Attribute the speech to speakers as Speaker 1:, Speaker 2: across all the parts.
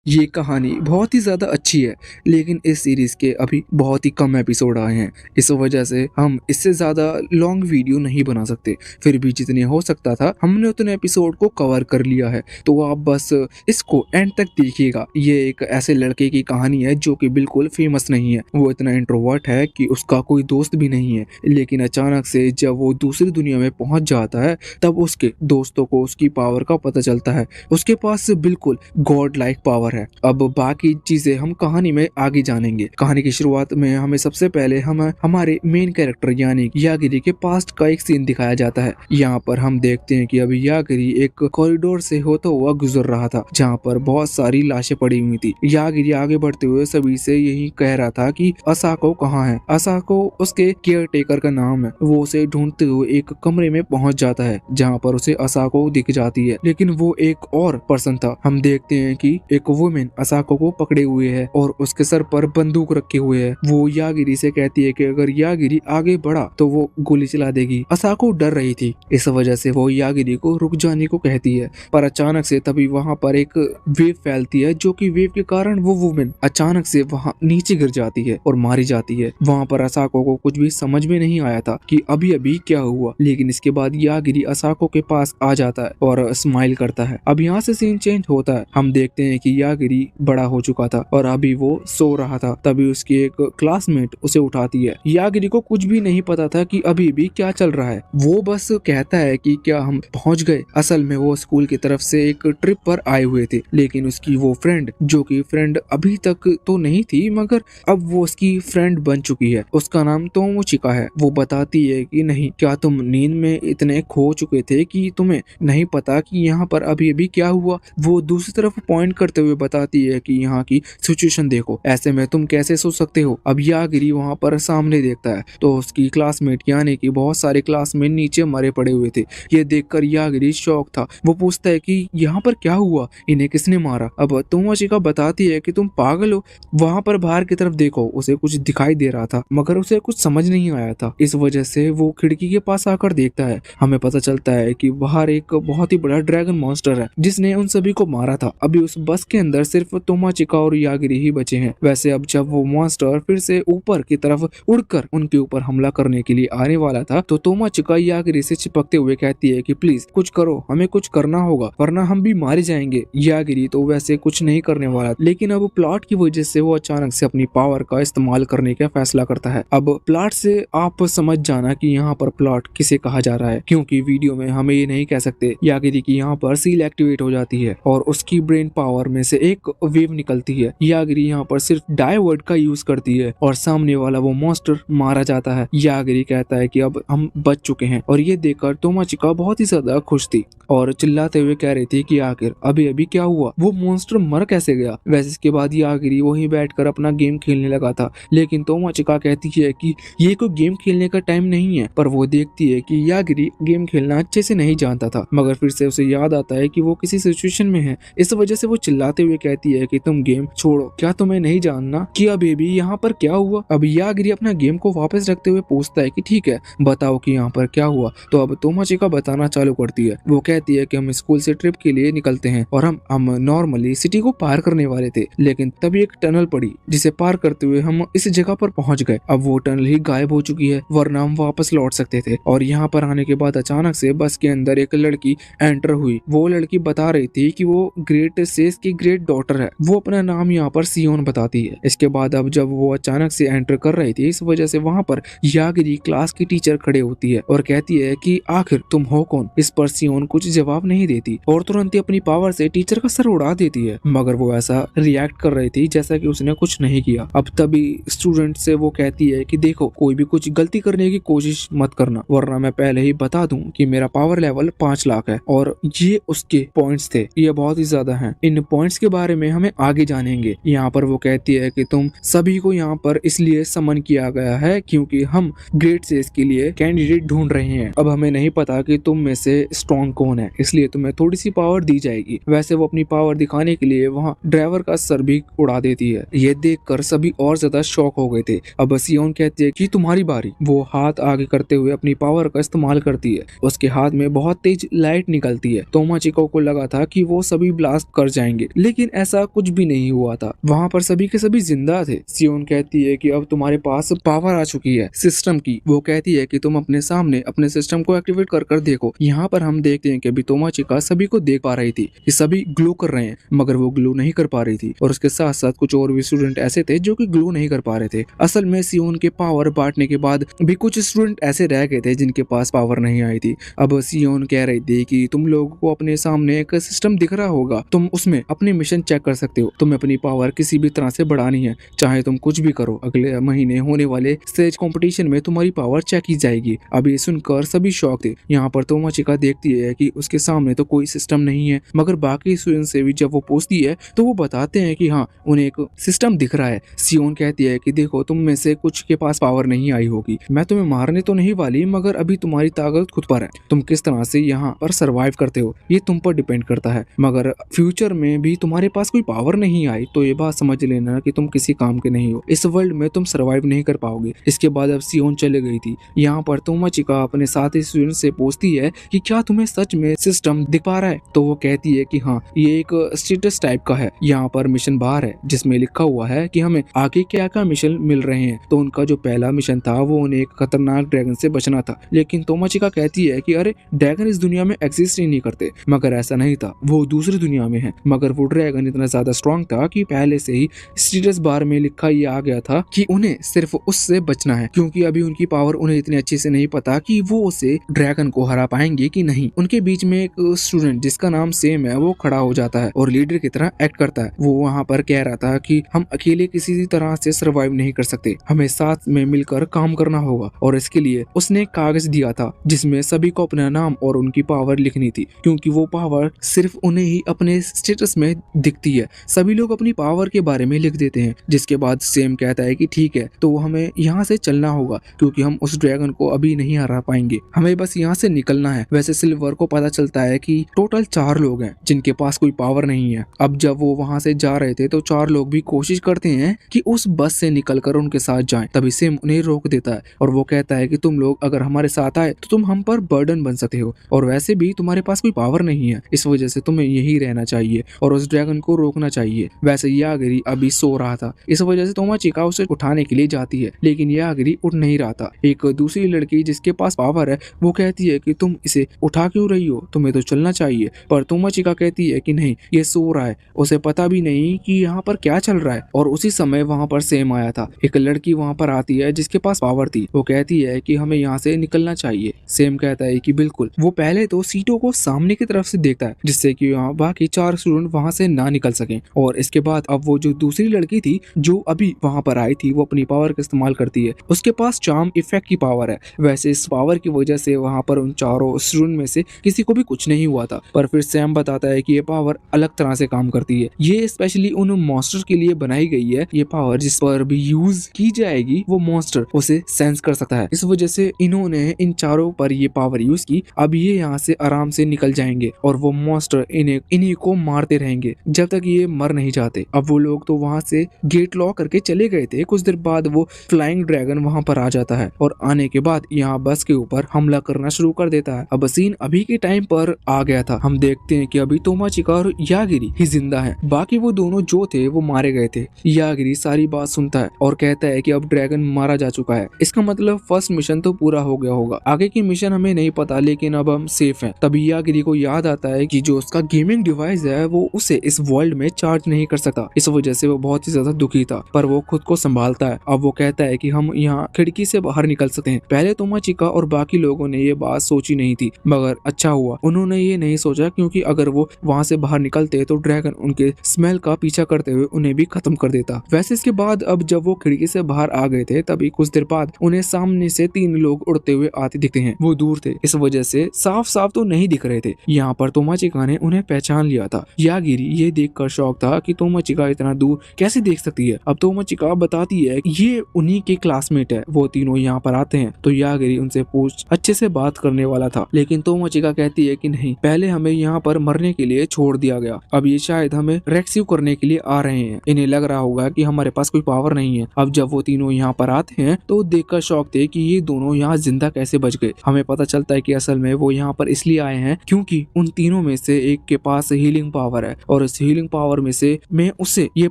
Speaker 1: ये कहानी बहुत ही ज़्यादा अच्छी है, लेकिन इस सीरीज़ के अभी बहुत ही कम एपिसोड आए हैं। इस वजह से हम इससे ज़्यादा लॉन्ग वीडियो नहीं बना सकते। फिर भी जितने हो सकता था हमने उतने एपिसोड को कवर कर लिया है, तो आप बस इसको एंड तक देखिएगा। ये एक ऐसे लड़के की कहानी है जो कि बिल्कुल फेमस नहीं है। वो इतना इंट्रोवर्ट है कि उसका कोई दोस्त भी नहीं है, लेकिन अचानक से जब वो दूसरी दुनिया में पहुंच जाता है तब उसके दोस्तों को उसकी पावर का पता चलता है। उसके पास बिल्कुल गॉड लाइक पावर है। अब बाकी चीजें हम कहानी में आगे जानेंगे। कहानी की शुरुआत में हमें सबसे पहले हमारे मेन कैरेक्टर यानी यागिरी के पास्ट का एक सीन दिखाया जाता है। यहाँ पर हम देखते हैं कि अभी यागिरी एक कॉरिडोर से होता हुआ गुजर रहा था, जहाँ पर बहुत सारी लाशें पड़ी हुई थी। यागिरी आगे बढ़ते हुए सभी से यही कह रहा था कि असाको कहाँ है। असाको उसके केयर टेकर का नाम है। वो उसे ढूंढते हुए एक कमरे में पहुंच जाता है, जहाँ पर उसे असाको दिख जाती है, लेकिन वो एक और पर्सन था। हम देखते हैं कि एक वुमेन असाको को पकड़े हुए है और उसके सर पर बंदूक रखे हुए है। वो यागिरी से कहती है कि अगर यागिरी आगे बढ़ा तो वो गोली चला देगी। असाको डर रही थी, इस वजह से वो यागिरी को रुक जाने को कहती है, पर अचानक से तभी वहाँ पर एक वेव फैलती है, जो कि वेव के कारण वो वुमेन अचानक से वहाँ नीचे गिर जाती है और मारी जाती है। वहाँ पर असाको को कुछ भी समझ में नहीं आया था कि अभी अभी क्या हुआ, लेकिन इसके बाद यागिरी असाको के पास आ जाता है और स्माइल करता है। अब यहाँ से सीन चेंज होता है। हम देखते हैं कि यागिरी बड़ा हो चुका था और अभी वो सो रहा था। तभी उसकी एक क्लासमेट उसे उठाती है। यागिरी को कुछ भी नहीं पता था कि अभी भी क्या चल रहा है। वो बस कहता है कि क्या हम पहुंच गए। असल में वो स्कूल की तरफ से एक ट्रिप पर आए हुए थे, लेकिन उसकी वो फ्रेंड, जो कि फ्रेंड अभी तक तो नहीं थी मगर अब वो उसकी फ्रेंड बन चुकी है, उसका नाम तोमोचिका है। वो बताती है कि नहीं, क्या तुम नींद में इतने खो चुके थे कि तुम्हें नहीं पता कि यहाँ पर अभी अभी क्या हुआ। वो दूसरी तरफ पॉइंट करते हुए बताती है कि यहाँ की सिचुएशन देखो, ऐसे में तुम कैसे सोच सकते हो। अब यागिरी वहाँ पर सामने देखता है तो उसकी क्लासमेट यानी कि बहुत सारे क्लासमेट नीचे मरे पड़े हुए थे। ये देखकर यागिरी शॉक था। वो पूछता है कि यहाँ पर क्या हुआ, इन्हें किसने मारा। अब तोमोचिका बताती है कि तुम पागल हो, वहाँ पर बाहर की तरफ देखो। उसे कुछ दिखाई दे रहा था मगर उसे कुछ समझ नहीं आया था, इस वजह से वो खिड़की के पास आकर देखता है। हमें पता चलता है कि बाहर एक बहुत ही बड़ा ड्रैगन मॉन्स्टर है जिसने उन सभी को मारा था। अभी उस बस के अंदर सिर्फ तोमोचिका और यागिरी ही बचे हैं। वैसे अब जब वो मॉन्स्टर फिर से ऊपर की तरफ उड़कर उनके ऊपर हमला करने के लिए आने वाला था तो तोमोचिका यागिरी से चिपकते हुए कहती है कि प्लीज कुछ करो, हमें कुछ करना होगा वरना हम भी मारे जाएंगे। यागिरी तो वैसे कुछ नहीं करने वाला, लेकिन अब प्लॉट की वजह से वो अचानक से अपनी पावर का इस्तेमाल करने का फैसला करता है। अब प्लॉट से आप समझ जाना कि यहाँ पर प्लॉट किसे कहा जा रहा है, क्योंकि वीडियो में हमें ये नहीं कह सकते। यागिरी की यहाँ पर सील एक्टिवेट हो जाती है और उसकी ब्रेन पावर में से एक वेव निकलती है। यागिरी यहाँ पर सिर्फ डाइवर्ट का यूज करती है और सामने वाला वो मॉन्स्टर मारा जाता है। यागिरी कहता है कि अब हम बच चुके हैं और ये देखकर तोमोचिका बहुत ही ज्यादा खुश थी और चिल्लाते हुए कह रही थी कि आखिर अभी अभी क्या हुआ, वो मॉन्स्टर मर कैसे गया। वैसे इसके बाद यागिरी वहीं बैठकर अपना गेम खेलने लगा था, लेकिन तोमोचिका कहती है कि ये कोई गेम खेलने का टाइम नहीं है। पर वो देखती है कि यागिरी गेम खेलना अच्छे से नहीं जानता था, मगर फिर से उसे याद आता है कि वो किसी सिचुएशन में है। इस वजह से वो चिल्लाते हुए कहती है कि तुम गेम छोड़ो, क्या तुम्हें नहीं जानना कि अभी भी यहाँ पर क्या हुआ। अब यागिरी अपना गेम को वापस रखते हुए पूछता है कि ठीक है बताओ कि यहाँ पर क्या हुआ। तो अब तोमोचिका बताना चालू करती है। वो कहती है कि हम स्कूल से ट्रिप के लिए निकलते हैं और हम नॉर्मली सिटी को पार करने वाले थे, लेकिन तभी एक टनल पड़ी जिसे पार करते हुए हम इस जगह पर पहुंच गए। अब वो टनल ही गायब हो चुकी है, वरना हम वापस लौट सकते थे। और यहाँ पर आने के बाद अचानक से बस के अंदर एक लड़की एंटर हुई। वो लड़की बता रही थी कि वो ग्रेट सेस की ग्रेट डॉटर है। वो अपना नाम यहाँ पर सियोन बताती है। इसके बाद अब जब वो अचानक से एंटर कर रही थी, इस वजह से वहाँ पर यागिरी क्लास की टीचर खड़े होती है और कहती है कि आखिर तुम हो कौन। इस पर सियोन कुछ जवाब नहीं देती और तुरंत ही अपनी पावर से टीचर का सर उड़ा देती है, मगर वो ऐसा रिएक्ट कर रही थी जैसा कि उसने कुछ नहीं किया। अब तभी स्टूडेंट से वो कहती है कि देखो कोई भी कुछ गलती करने की कोशिश मत करना, वरना मैं पहले ही बता दूं कि मेरा पावर लेवल 5 लाख है। और ये उसके पॉइंट्स थे, ये बहुत ही ज्यादा हैं। इन पॉइंट्स के बारे में हमें आगे जानेंगे। यहाँ पर वो कहती है कि तुम सभी को यहाँ पर इसलिए समन किया गया है क्योंकि हम ग्रेड सेस के लिए कैंडिडेट ढूंढ रहे हैं। अब हमें नहीं पता कि तुम में से स्ट्रॉन्ग कौन है, इसलिए तुम्हें थोड़ी सी पावर दी जाएगी। वैसे वो अपनी पावर दिखाने के लिए वहाँ ड्राइवर का सर भी उड़ा देती है। ये देखकर सभी और ज्यादा शॉक हो गए थे। अब सियोन कहती है कि तुम्हारी बारी। वो हाथ आगे करते हुए अपनी पावर का इस्तेमाल करती है। उसके हाथ में बहुत तेज लाइट निकलती है। तोमोचिका को लगा था कि वो सभी ब्लास्ट कर जाएंगे, लेकिन लेकिन ऐसा कुछ भी नहीं हुआ था। वहाँ पर सभी के सभी जिंदा थे। सियोन कहती है कि अब तुम्हारे पास पावर आ चुकी है सिस्टम की। वो कहती है कि तुम अपने सामने अपने सिस्टम को एक्टिवेट कर कर देखो। यहाँ पर हम देखते हैं कि अभी तोमाचिका सभी को देख पा रही थी कि सभी ग्लो कर रहे हैं, मगर वो ग्लो नहीं कर पा रही थी। और उसके साथ साथ कुछ और भी स्टूडेंट ऐसे थे जो कि ग्लो नहीं कर पा रहे थे। असल में सियोन के पावर बांटने के बाद भी कुछ स्टूडेंट ऐसे रह गए थे जिनके पास पावर नहीं आई थी। अब सियोन कह रही थी कि तुम लोगों को अपने सामने एक सिस्टम दिख रहा होगा, तुम उसमें अपनी मिशन चेक कर सकते हो। तुम्हें अपनी पावर किसी भी तरह से बढ़ानी है, चाहे तुम कुछ भी करो। अगले महीने होने वाले स्टेज कंपटीशन में तुम्हारी पावर चेक की जाएगी। अब ये सुनकर सभी शॉक थे। यहाँ पर तोमाचिका देखती है कि उसके सामने तो कोई सिस्टम नहीं है, मगर बाकी स्टूडेंट से भी जब वो पूछती है तो वो बताते हैं कि हाँ, उन्हें एक सिस्टम दिख रहा है। सियोन कहती है कि देखो, तुम में से कुछ के पास पावर नहीं आई होगी, मैं तुम्हें मारने तो नहीं वाली, मगर अभी तुम्हारी ताकत खुद पर है। तुम किस तरह से यहाँ पर सरवाइव करते हो ये तुम पर डिपेंड करता है। मगर फ्यूचर में भी तुम्हारे पास कोई पावर नहीं आई तो ये बात समझ लेना कि तुम किसी काम के नहीं हो। इस वर्ल्ड में तुम सरवाइव नहीं कर पाओगे। इसके बाद अब सियोन चले गई थी। यहाँ पर तोमाचिका अपने साथी स्टूडेंट से पूछती है कि क्या तुम्हें सच में सिस्टम दिख पा रहा है? तो वो कहती है कि हाँ, ये एक स्टेटस टाइप का है। यहाँ पर मिशन बाहर है जिसमें लिखा हुआ है कि हमें आगे क्या क्या मिशन मिल रहे हैं। तो उनका जो पहला मिशन था वो उन्हें एक खतरनाक ड्रैगन से बचना था। लेकिन तोमाचिका कहती है कि अरे, ड्रैगन इस दुनिया में एग्जिस्ट ही नहीं करते। मगर ऐसा नहीं था, वो दूसरी दुनिया में है। मगर वो ड्रैगन इतना ज्यादा स्ट्रॉन्ग था कि पहले से ही स्टेटस बार में लिखा ये आ गया था कि उन्हें सिर्फ उससे बचना है, क्योंकि अभी उनकी पावर उन्हें इतनी अच्छे से नहीं पता कि वो उसे ड्रैगन को हरा पाएंगे कि नहीं। उनके बीच में एक स्टूडेंट जिसका नाम सेम है वो खड़ा हो जाता है और लीडर की तरह एक्ट करता है। वो वहाँ पर कह रहा था कि हम अकेले किसी भी तरह से सरवाइव नहीं कर सकते, हमें साथ में मिलकर काम करना होगा। और इसके लिए उसने एक कागज दिया था जिसमें सभी को अपना नाम और उनकी पावर लिखनी थी, क्योंकि वो पावर सिर्फ उन्हें ही अपने स्टेटस में दिखती है। सभी लोग अपनी पावर के बारे में लिख देते हैं। जिसके बाद सेम कहता है कि ठीक है, तो हमें यहाँ से चलना होगा, क्योंकि हम उस ड्रैगन को अभी नहीं हरा पाएंगे, हमें बस यहाँ से निकलना है। वैसे सिल्वर को पता चलता है कि टोटल 4 लोग हैं जिनके पास कोई पावर नहीं है। अब जब वो वहाँ से जा रहे थे तो 4 लोग भी कोशिश करते हैं कि उस बस से निकलकर उनके साथ जाएं। तभी सेम उन्हें रोक देता है और वो कहता है कि तुम लोग अगर हमारे साथ आए तो तुम हम पर बर्डन बन सकते हो, और वैसे भी तुम्हारे पास कोई पावर नहीं है, इस वजह से तुम्हें यही रहना चाहिए और उस ड्रैगन को रोकना चाहिए। वैसे यागिरी अभी सो रहा था, इस वजह से तोमाचिका उसे उठाने के लिए जाती है, लेकिन यागिरी उठ नहीं रहा था। एक दूसरी लड़की जिसके पास पावर है वो कहती है कि तुम इसे उठा क्यों रही हो, तुम्हें तो चलना चाहिए। पर तोमाचिका कहती है कि नहीं, ये सो रहा है, उसे पता भी नहीं कि यहाँ पर क्या चल रहा है। और उसी समय वहाँ पर सेम आया था। एक लड़की वहाँ पर आती है जिसके पास पावर थी। वो कहती है कि हमें यहाँ से निकलना चाहिए। सेम कहता है कि बिल्कुल। वो पहले तो सीटों को सामने की तरफ से देखता है जिससे कि यहाँ बाकी 4 स्टूडेंट वहाँ से ना निकल सकें। और इसके बाद अब वो जो दूसरी लड़की थी जो अभी वहाँ पर आई थी, वो अपनी पावर का इस्तेमाल करती है। उसके पास चार्म इफेक्ट की पावर है। वैसे इस पावर की वजह से वहाँ पर उन 4 स्टूडेंट में से किसी को भी कुछ नहीं हुआ था। पर फिर सैम बताता है कि ये पावर अलग तरह से काम करती है। ये स्पेशली उन मॉन्स्टर के लिए बनाई गई है। ये पावर जिस पर भी यूज की जाएगी वो मॉन्स्टर उसे सेंस कर सकता है। इस वजह से इन्होंने इन 4 पर ये पावर यूज की। अब ये यहाँ से आराम से निकल जाएंगे और वो मॉन्स्टर इन्हीं को मारते रहेंगे जब तक ये मर नहीं जाते। अब वो लोग तो वहाँ से गेट लॉक करके चले गए थे। कुछ देर बाद वो फ्लाइंग ड्रैगन वहाँ पर आ जाता है और आने के बाद यहाँ बस के ऊपर हमला करना शुरू कर देता है। अब सीन अभी के टाइम पर आ गया था। हम देखते हैं कि अभी तोमाचिका और यागिरी ही जिंदा हैं, बाकी वो दोनों जो थे वो मारे गए थे। यागिरी सारी बात सुनता है और कहता है कि अब ड्रैगन मारा जा चुका है, इसका मतलब फर्स्ट मिशन तो पूरा हो गया होगा। आगे की मिशन हमें नहीं पता, लेकिन अब हम सेफ हैं। तभी यागिरी को याद आता है कि जो उसका गेमिंग डिवाइस है वो उसे इस वर्ल्ड में चार्ज नहीं कर सकता। इस वजह से वो बहुत ही ज्यादा दुखी था, पर वो खुद को संभालता है। अब वो कहता है कि हम यहाँ खिड़की से बाहर निकल सकते हैं। पहले तोमाचिका और बाकी लोगों ने ये बात सोची नहीं थी, मगर अच्छा हुआ उन्होंने ये नहीं सोचा, क्योंकि अगर वो वहाँ से बाहर निकलते तो ड्रैगन उनके स्मेल का पीछा करते हुए उन्हें भी खत्म कर देता। वैसे इसके बाद अब जब वो खिड़की से बाहर आ गए थे तभी कुछ देर बाद उन्हें सामने से 3 लोग उड़ते हुए आते दिखते हैं। वो दूर थे, इस वजह से साफ साफ तो नहीं दिख रहे थे। यहाँ पर तोमाचिका ने उन्हें पहचान लिया था। यागिरी ये देखकर शौक था कि तोमाचिका इतना दूर कैसे देख सकती है। अब तोमाचिका बताती है कि ये उन्हीं के क्लासमेट है। वो तीनों यहाँ पर आते हैं तो यागिरी उनसे पूछ अच्छे से बात करने वाला था, लेकिन तोमाचिका कहती है कि नहीं, पहले हमें यहाँ पर मरने के लिए छोड़ दिया गया, अब ये शायद हमें रेस्क्यू करने के लिए आ रहे हैं। इन्हें लग रहा होगा कि हमारे पास कोई पावर नहीं है। अब जब वो तीनों यहाँ पर आते हैं तो देखकर शौक थे कि ये दोनों यहाँ जिंदा कैसे बच गए। हमें पता चलता है कि असल में वो यहाँ पर इसलिए आए हैं क्योंकि उन तीनों में से एक के पास हीलिंग पावर है और उस हीलिंग पावर में से में उसे ये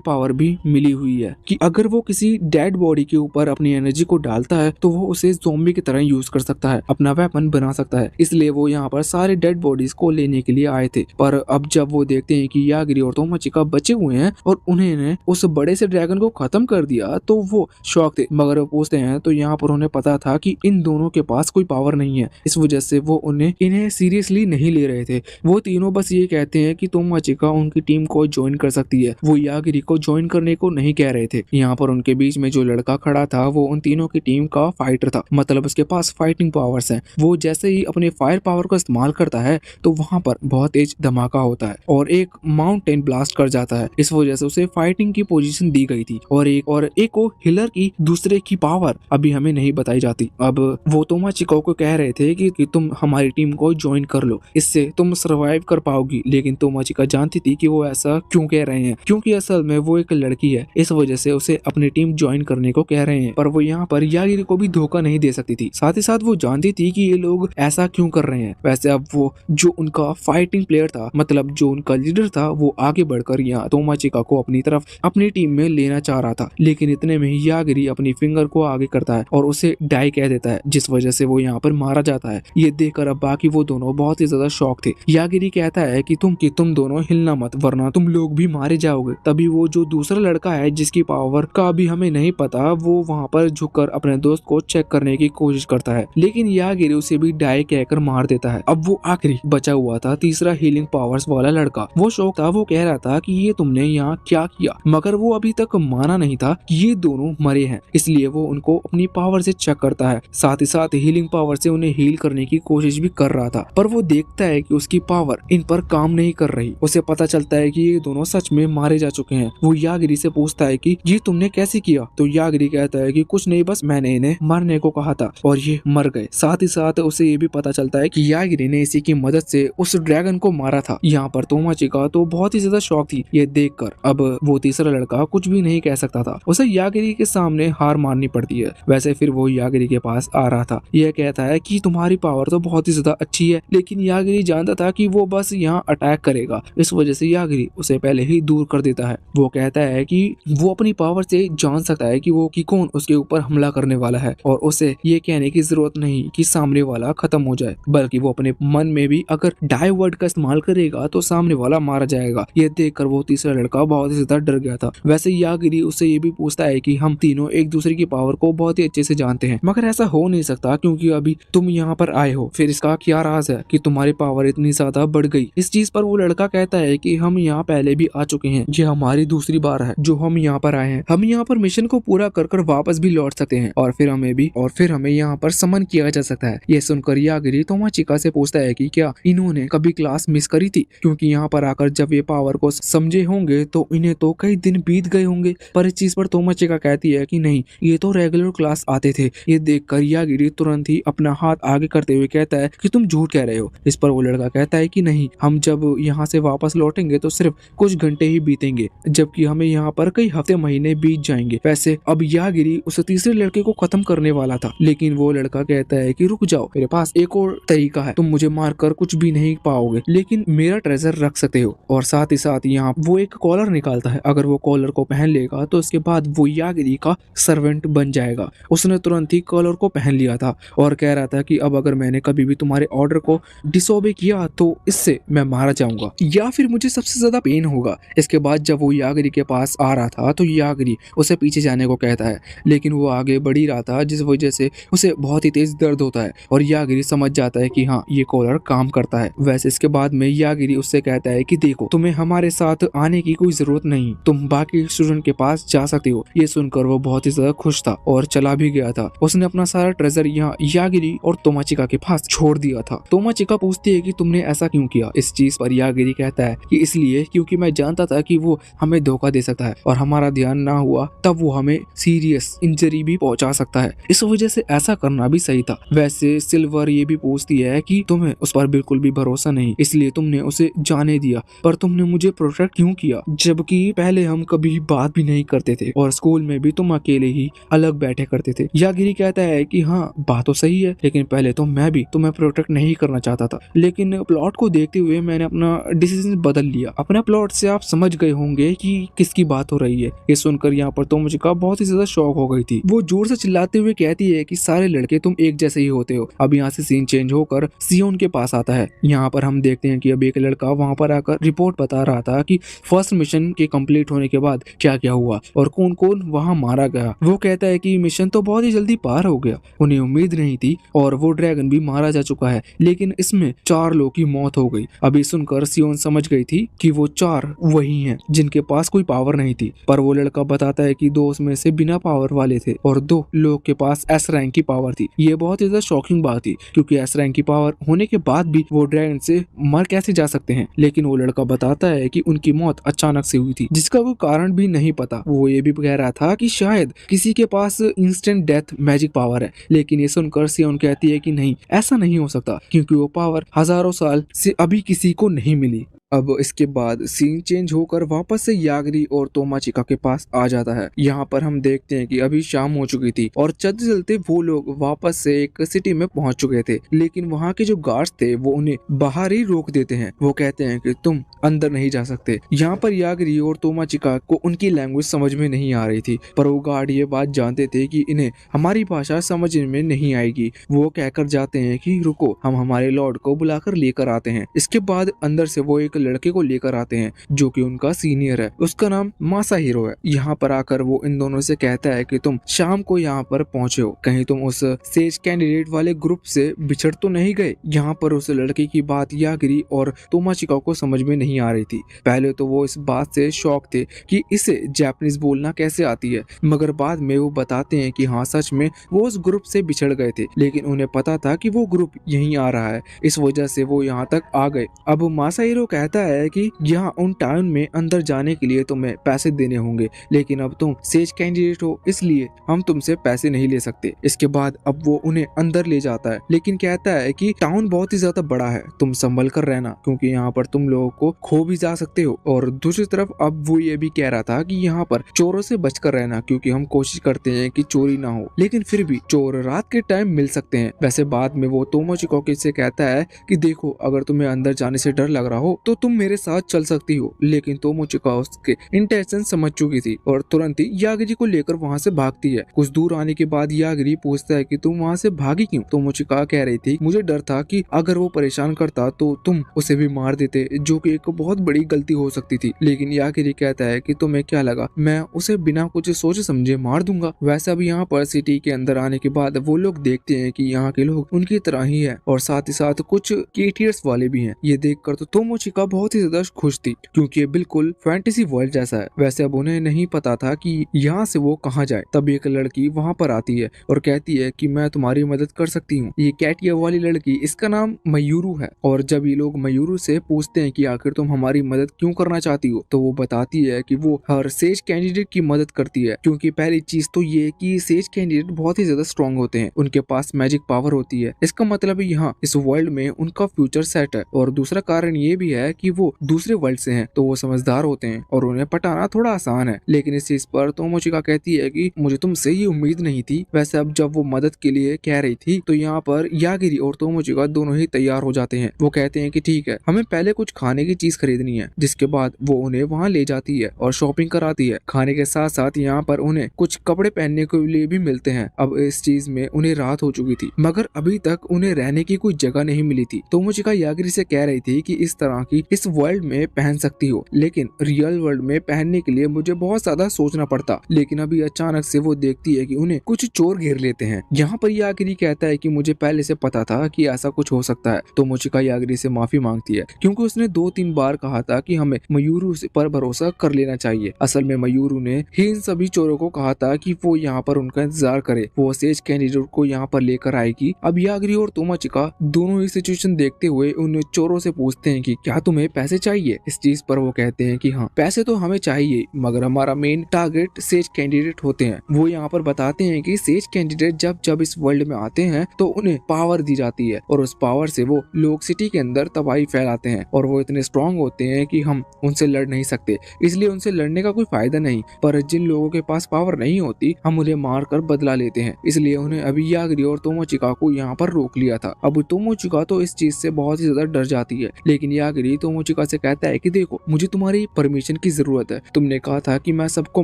Speaker 1: पावर भी मिली हुई है कि अगर वो किसी डेड बॉडी के ऊपर अपनी एनर्जी को डालता है तो वो उसे ज़ॉम्बी की तरह यूज कर सकता है, अपना वेपन बना सकता है। इसलिए वो यहाँ पर सारे डेड बॉडीज को लेने के लिए आए थे। पर अब जब वो देखते हैं कि यागिरी और तोमाचिका बचे हुए हैं और उन्होंने उस बड़े से ड्रैगन को खत्म कर दिया तो वो शॉक थे। मगर वो पूछते हैं तो यहाँ पर उन्हें पता था कि इन दोनों के पास कोई पावर नहीं है, इस वजह से वो इन्हें सीरियसली नहीं ले रहे थे। वो तीनों बस ये कहते हैं कि तोमाचिका उनकी टीम को ज्वाइन कर सकती है, वो यागिरी को ज्वाइन करने को नहीं कह रहे थे। यहाँ पर उनके बीच में जो लड़का खड़ा था वो उन तीनों की टीम का फाइटर था, मतलब उसके पास फाइटिंग पावर्स हैं। वो जैसे ही अपने फायर पावर का इस्तेमाल करता है तो वहां पर बहुत तेज धमाका होता है और एक माउंटेन ब्लास्ट कर जाता है। इस वजह से उसे फाइटिंग की पोजीशन दी गई थी और एक को हिलर की दूसरे की पावर अभी हमें नहीं बताई जाती। अब वो तोमाचिका को कह रहे थे कि तुम हमारी टीम को ज्वाइन कर लो, इससे तुम सरवाइव कर पाओगी। लेकिन तोमाचिका जानती थी कि वो ऐसा क्यों कह रहे हैं, क्योंकि असल में वो एक लड़की है, इस वजह से उसे अपनी टीम ज्वाइन करने को कह रहे हैं। पर वो यहाँ पर यागिरी को भी धोखा नहीं दे सकती थी। साथ ही साथ वो जानती थी कि ये लोग ऐसा क्यों कर रहे हैं। वैसे अब वो जो उनका फाइटिंग प्लेयर था, मतलब जो उनका लीडर था, वो आगे बढ़कर यहाँ तोमाचिका को अपनी तरफ अपनी टीम में लेना चाह रहा था। लेकिन इतने में ही यागिरी अपनी फिंगर को आगे करता है और उसे डाई कह देता है, जिस वजह से वो यहाँ पर मारा जाता है। ये देखकर अब बाकी वो दोनों बहुत ही ज्यादा शॉक थे। यागिरी कहता है कि तुम दोनों हिलना मत वरना तुम लोग भी मारे जाओगे। तभी वो जो दूसरा लड़का है जिसकी पावर का भी हमें नहीं पता, वो वहाँ पर झुककर अपने दोस्त को चेक करने की कोशिश करता है, लेकिन यागिरी उसे भी डाई कहकर मार देता है। अब वो आखिरी बचा हुआ था तीसरा हीलिंग पावर्स वाला लड़का। वो शौक था, वो कह रहा था कि ये तुमने यहाँ क्या किया, मगर वो अभी तक माना नहीं था कि ये दोनों मरे हैं। इसलिए वो उनको अपनी पावर से चेक करता है, साथ ही साथ हीलिंग पावर से उन्हें हील करने की कोशिश भी कर रहा था। पर वो देखता है कि उसकी पावर इन पर काम नहीं कर रही। उसे पता चलता है कि ये दोनों सच में मारे जा चुके हैं। वो यागिरी से पूछता है कि ये तुमने कैसे किया, तो यागिरी कहता है कि कुछ नहीं, बस मैंने इन्हें मरने को कहा था और ये मर गए। साथ ही साथ उसे ये भी पता चलता है कि यागिरी ने इसी की मदद से उस ड्रैगन को मारा था। यहाँ पर तोमाचिका तो बहुत ही ज्यादा शॉक थी ये देखकर। अब वो तीसरा लड़का कुछ भी नहीं कह सकता था, उसे यागिरी के सामने हार माननी पड़ती है। वैसे फिर वो यागिरी के पास आ रहा था, यह कहता है कि तुम्हारी पावर तो बहुत ही ज्यादा अच्छी है, लेकिन यागिरी जानता था कि वो बस यहाँ अटैक करेगा, इस वजह से यागिरी उसे पहले ही दूर कर देता है। वो कहता है कि वो अपनी पावर से जान सकता है कि कौन उसके ऊपर हमला करने वाला है और उसे ये कहने की जरूरत नहीं कि सामने वाला खत्म हो जाए, बल्कि वो अपने मन में भी अगर डाई वर्ड का इस्तेमाल करेगा तो सामने वाला मारा जाएगा। ये देखकर वो तीसरा लड़का बहुत ही ज्यादा डर गया था। वैसे यागिरी उससे ये भी पूछता है कि हम तीनों एक दूसरे की पावर को बहुत ही अच्छे से जानते हैं, मगर ऐसा हो नहीं सकता क्योंकि अभी तुम यहाँ पर आए हो, फिर इसका क्या राज है कि तुम्हारी पावर इतनी ज्यादा बढ़ गई। इस चीज पर वो लड़का कहता है कि हम यहाँ पहले भी आ चुके हैं, ये हमारी दूसरी बार है जो हम यहाँ पर आए हैं। हम यहाँ पर मिशन को पूरा कर वापस भी लौट सकते हैं और फिर हमें यहाँ पर समन किया जा सकता है। ये सुनकर यागिरी तोमाचिका से पूछता है कि क्या इन्होंने कभी क्लास मिस करी थी, क्योंकि यहाँ पर आकर जब ये पावर को समझे होंगे तो इन्हें तो कई दिन बीत गए होंगे। पर इस चीज पर तोमाचिका कहती है कि नहीं, ये तो रेगुलर क्लास आते थे। ये देखकर यागिरी तुरंत ही अपना हाथ आगे करते हुए कहता है कि तुम झूठ कह रहे हो। इस पर वो लड़का कहता है कि नहीं, हम जब यहाँ से वापस लौटेंगे तो सिर्फ कुछ घंटे ही बीतेंगे, जबकि हमें यहाँ पर कई हफ्ते महीने बीत जाएंगे। वैसे अब यागिरी उस तीसरे लड़के को खत्म करने वाला था, लेकिन वो लड़का कहता है कि रुक जाओ, मेरे पास एक और तरीका है, तुम मुझे मारकर कुछ भी नहीं पाओगे, लेकिन मेरा ट्रेजर रख सकते हो। और साथ ही साथ यहाँ वो एक कॉलर निकालता है, अगर वो कॉलर को पहन लेगा तो उसके बाद वो यागिरी का सर्वेंट बन जाएगा। उसने तुरंत ही कॉलर को पहन लिया था और कह रहा था कि अब अगर मैंने कभी भी तुम्हारे ऑर्डर को डिसोबे किया तो इससे मैं मारा जाऊंगा या फिर मुझे सबसे ज्यादा पेन होगा। इसके बाद जब वो यागिरी के पास आ रहा था तो यागिरी उसे पीछे जाने को कहता है, लेकिन वो आगे बढ़ ही रहा था, जिस वजह से उसे बहुत ही तेज दर्द होता है और यागिरी समझ जाता है कि हाँ, ये कॉलर काम करता है। वैसे इसके बाद में यागिरी उससे कहता है कि देखो, तुम्हें हमारे साथ आने की कोई जरूरत नहीं, तुम बाकी स्टूडेंट के पास जा सकते हो। ये सुनकर वो बहुत ही ज्यादा खुश था और चला भी गया था। उसने अपना सारा ट्रेजर यहाँ यागिरी और तोमाचिका के पास छोड़ दिया था। तोमाचिका पूछती है कि तुमने ऐसा क्यों किया। इस चीज पर यागिरी कहता है कि इसलिए क्योंकि मैं जानता था कि वो हमें धोखा दे सकता है और हमारा ध्यान ना हुआ तब वो हमें सीरियस इंजरी भी पहुंचा सकता है, इस वजह से ऐसा करना भी सही था। वैसे सिल्वर ये भी पूछती है कि तुम्हें उस पर बिल्कुल भी भरोसा नहीं, इसलिए तुमने उसे जाने दिया, पर तुमने मुझे प्रोटेक्ट क्यों किया, जबकि पहले हम कभी बात भी नहीं करते थे और स्कूल में भी तुम अकेले ही अलग बैठे करते थे। यागिरी कहता है कि हाँ, बात तो सही है, लेकिन पहले तो मैं भी तुम्हें प्रोटेक्ट नहीं करना चाहता था, लेकिन प्लॉट को देखते हुए मैंने अपना डिसीजन बदल लिया। अपने प्लॉट से आप समझ गए होंगे कि किसकी बात हो रही है। ये सुनकर यहाँ पर तोमोचिका बहुत ही ज्यादा शॉक हो गई थी। वो जोर से चिल्लाते हुए कहती है कि सारे लड़के तुम एक जैसे ही होते हो। अब यहाँ से सीन चेंज होकर सियोन के पास आता है। यहाँ पर हम देखते हैं कि अब एक लड़का वहाँ पर आकर रिपोर्ट बता रहा था कि फर्स्ट मिशन के कंप्लीट होने के बाद क्या क्या हुआ और कौन कौन वहाँ मारा गया। वो कहता है कि मिशन तो बहुत ही जल्दी पार हो गया, उन्हें उम्मीद नहीं थी और वो ड्रैगन भी मारा जा चुका है, लेकिन इसमें 4 लोगों की मौत हो गई। अभी सुनकर सियोन समझ गई थी कि वो 4 वही हैं जिनके पास कोई पावर नहीं थी, पर वो लड़का बताता है कि 2 उसमें से बिना पावर वाले थे और 2 लोग के पास एस रैंक की पावर थी। ये बहुत ही ज्यादा शॉकिंग बात थी क्योंकि एस रैंक की पावर होने के बाद भी वो ड्रैगन से मर कैसे जा सकते हैं। लेकिन वो लड़का बताता है कि उनकी मौत अचानक से हुई थी जिसका कोई कारण भी नहीं पता। वो ये भी कह रहा था कि शायद किसी के पास इंस्टेंट डेथ मैजिक पावर है, लेकिन ये सुनकर सियोन कहती है कि नहीं, ऐसा नहीं हो सकता क्योंकि वो पावर हजारों साल से अभी किसी को नहीं मिली। अब इसके बाद सीन चेंज होकर वापस से यागरी और तोमाचिका के पास आ जाता है। यहाँ पर हम देखते हैं कि अभी शाम हो चुकी थी और चलते चलते वो लोग वापस से एक सिटी में पहुंच चुके थे, लेकिन वहाँ के जो गार्ड्स थे वो उन्हें बाहर ही रोक देते हैं। वो कहते हैं कि तुम अंदर नहीं जा सकते। यहाँ पर यागरी और तोमाचिका को उनकी लैंग्वेज समझ में नहीं आ रही थी, पर वो गार्ड ये बात जानते थे कि इन्हें हमारी भाषा समझ में नहीं आएगी। वो कहकर जाते हैं कि रुको, हम हमारे लॉर्ड को बुलाकर लेकर आते हैं। इसके बाद अंदर से वो एक लड़के को लेकर आते हैं जो कि उनका सीनियर है, उसका नाम मासाहिरो है। यहाँ पर आकर वो इन दोनों से कहता है कि तुम शाम को यहाँ पर पहुंचे हो, कहीं तुम उस सेज कैंडिडेट वाले ग्रुप से बिछड़ तो नहीं गए। यहाँ पर उस लड़के की बात यागरी और तोमाचिका को समझ में नहीं आ रही थी। पहले तो वो इस बात से शॉक थे कि इसे जापानीज बोलना कैसे आती है, मगर बाद में वो बताते हैं कि हाँ, सच में वो उस ग्रुप से बिछड़ गए थे, लेकिन उन्हें पता था कि वो ग्रुप यहीं आ रहा है, इस वजह से वो यहाँ तक आ गए। अब मासाहिरो कहता है कि यहाँ उन टाउन में अंदर जाने के लिए तुम्हें पैसे देने होंगे, लेकिन अब तुम सेज कैंडिडेट हो इसलिए हम तुमसे पैसे नहीं ले सकते। इसके बाद अब वो उन्हें अंदर ले जाता है, लेकिन कहता है कि टाउन बहुत ही ज्यादा बड़ा है, तुम संभल कर रहना क्योंकि यहाँ पर तुम लोगों को खो भी जा सकते हो। और दूसरी तरफ अब वो ये भी कह रहा था कि यहाँ पर चोरों से बचकर रहना क्योंकि हम कोशिश करते हैं कि चोरी ना हो, लेकिन फिर भी चोर रात के टाइम मिल सकते हैं। वैसे बाद में वो तोमोचिका से कहता है कि देखो, अगर तुम्हें अंदर जाने से डर लग रहा हो तो तुम मेरे साथ चल सकती हो, लेकिन तोमोचिका उसके इंटेंशन समझ चुकी थी और तुरंत ही यागरी को लेकर वहाँ से भागती है। कुछ दूर आने के बाद यागरी पूछता है कि तुम वहाँ से भागी क्यों? तोमोचिका कह रही थी मुझे डर था कि अगर वो परेशान करता तो तुम उसे भी मार देते, जो कि एक बहुत बड़ी गलती हो सकती थी। लेकिन यागरी कहता है कि तुम्हें क्या लगा मैं उसे बिना कुछ सोचे समझे मार दूंगा। वैसे अब यहाँ पर सिटी के अंदर आने के बाद वो लोग देखते हैं कि यहाँ के लोग उनकी तरह ही है और साथ ही साथ कुछ केटियर्स वाले भी हैं। ये देखकर तो तोमोचिका बहुत ही ज्यादा खुश थी क्योंकि ये बिल्कुल फैंटेसी वर्ल्ड जैसा है। वैसे अब उन्हें नहीं पता था कि यहाँ से वो कहाँ जाए। तब एक लड़की वहाँ पर आती है और कहती है कि मैं तुम्हारी मदद कर सकती हूँ। ये कैटिया वाली लड़की, इसका नाम मयूरू है। और जब ये लोग मयूरू से पूछते हैं कि आखिर तुम हमारी मदद क्यों करना चाहती हो, तो वो बताती है कि वो हर सेज कैंडिडेट की मदद करती है क्योंकि पहली चीज तो ये कि सेज कैंडिडेट बहुत ही ज्यादा स्ट्रॉन्ग होते हैं, उनके पास मैजिक पावर होती है, इसका मतलब यहाँ इस वर्ल्ड में उनका फ्यूचर सेट है। और दूसरा कारण ये भी है कि वो दूसरे वर्ल्ड से हैं तो वो समझदार होते हैं और उन्हें पटाना थोड़ा आसान है। लेकिन इस चीज पर तोमोचिका कहती है कि मुझे तुमसे ये उम्मीद नहीं थी। वैसे अब जब वो मदद के लिए कह रही थी तो यहाँ पर यागिरी और तोमोचिका दोनों ही तैयार हो जाते हैं। वो कहते हैं कि ठीक है, हमें पहले कुछ खाने की चीज खरीदनी है, जिसके बाद वो उन्हें वहाँ ले जाती है और शॉपिंग कराती है। खाने के साथ साथ यहाँ पर उन्हें कुछ कपड़े पहनने के लिए भी मिलते हैं। अब इस चीज में उन्हें राहत हो चुकी थी, मगर अभी तक उन्हें रहने की कोई जगह नहीं मिली थी। तोमोचिका यागिरी से कह रही थी कि इस तरह की इस वर्ल्ड में पहन सकती हो, लेकिन रियल वर्ल्ड में पहनने के लिए मुझे बहुत ज्यादा सोचना पड़ता। लेकिन अभी अचानक से वो देखती है कि उन्हें कुछ चोर घेर लेते हैं। यहाँ पर यागिरी कहता है कि मुझे पहले से पता था कि ऐसा कुछ हो सकता है। तोमोचिका यागिरी से माफी मांगती है क्योंकि उसने 2-3 बार कहा था कि हमें मयूरू पर भरोसा कर लेना चाहिए। असल में मयूरू ने ही इन सभी चोरों को कहा था कि वो यहाँ पर उनका इंतजार करे, वो सेज कैंडिडेट को यहाँ पर लेकर आएगी। अब यागिरी और तोमोचिका दोनों ही सिचुएशन देखते हुए उन चोरों से पूछते हैं कि क्या तुम्हें पैसे चाहिए? इस चीज पर वो कहते हैं कि हाँ, पैसे तो हमें चाहिए, मगर हमारा मेन टारगेट सेज कैंडिडेट होते हैं। वो यहाँ पर बताते हैं कि सेज कैंडिडेट जब जब इस वर्ल्ड में आते हैं तो उन्हें पावर दी जाती है और उस पावर से वो लोग सिटी के अंदर तबाही फैलाते हैं और वो इतने स्ट्रांग होते हैं कि हम उनसे लड़ नहीं सकते, इसलिए उनसे लड़ने का कोई फायदा नहीं। पर जिन लोगों के पास पावर नहीं होती हम उन्हें मार कर बदला लेते हैं, इसलिए उन्हें अभी यागिरी और तोमोचिका को यहाँ पर रोक लिया था। अब तोमोचिका तो इस चीज से बहुत ही ज्यादा डर जाती है, लेकिन यागिरी तोमोचिका से कहता है कि देखो मुझे तुम्हारी परमिशन की जरूरत है। तुमने कहा था कि मैं सबको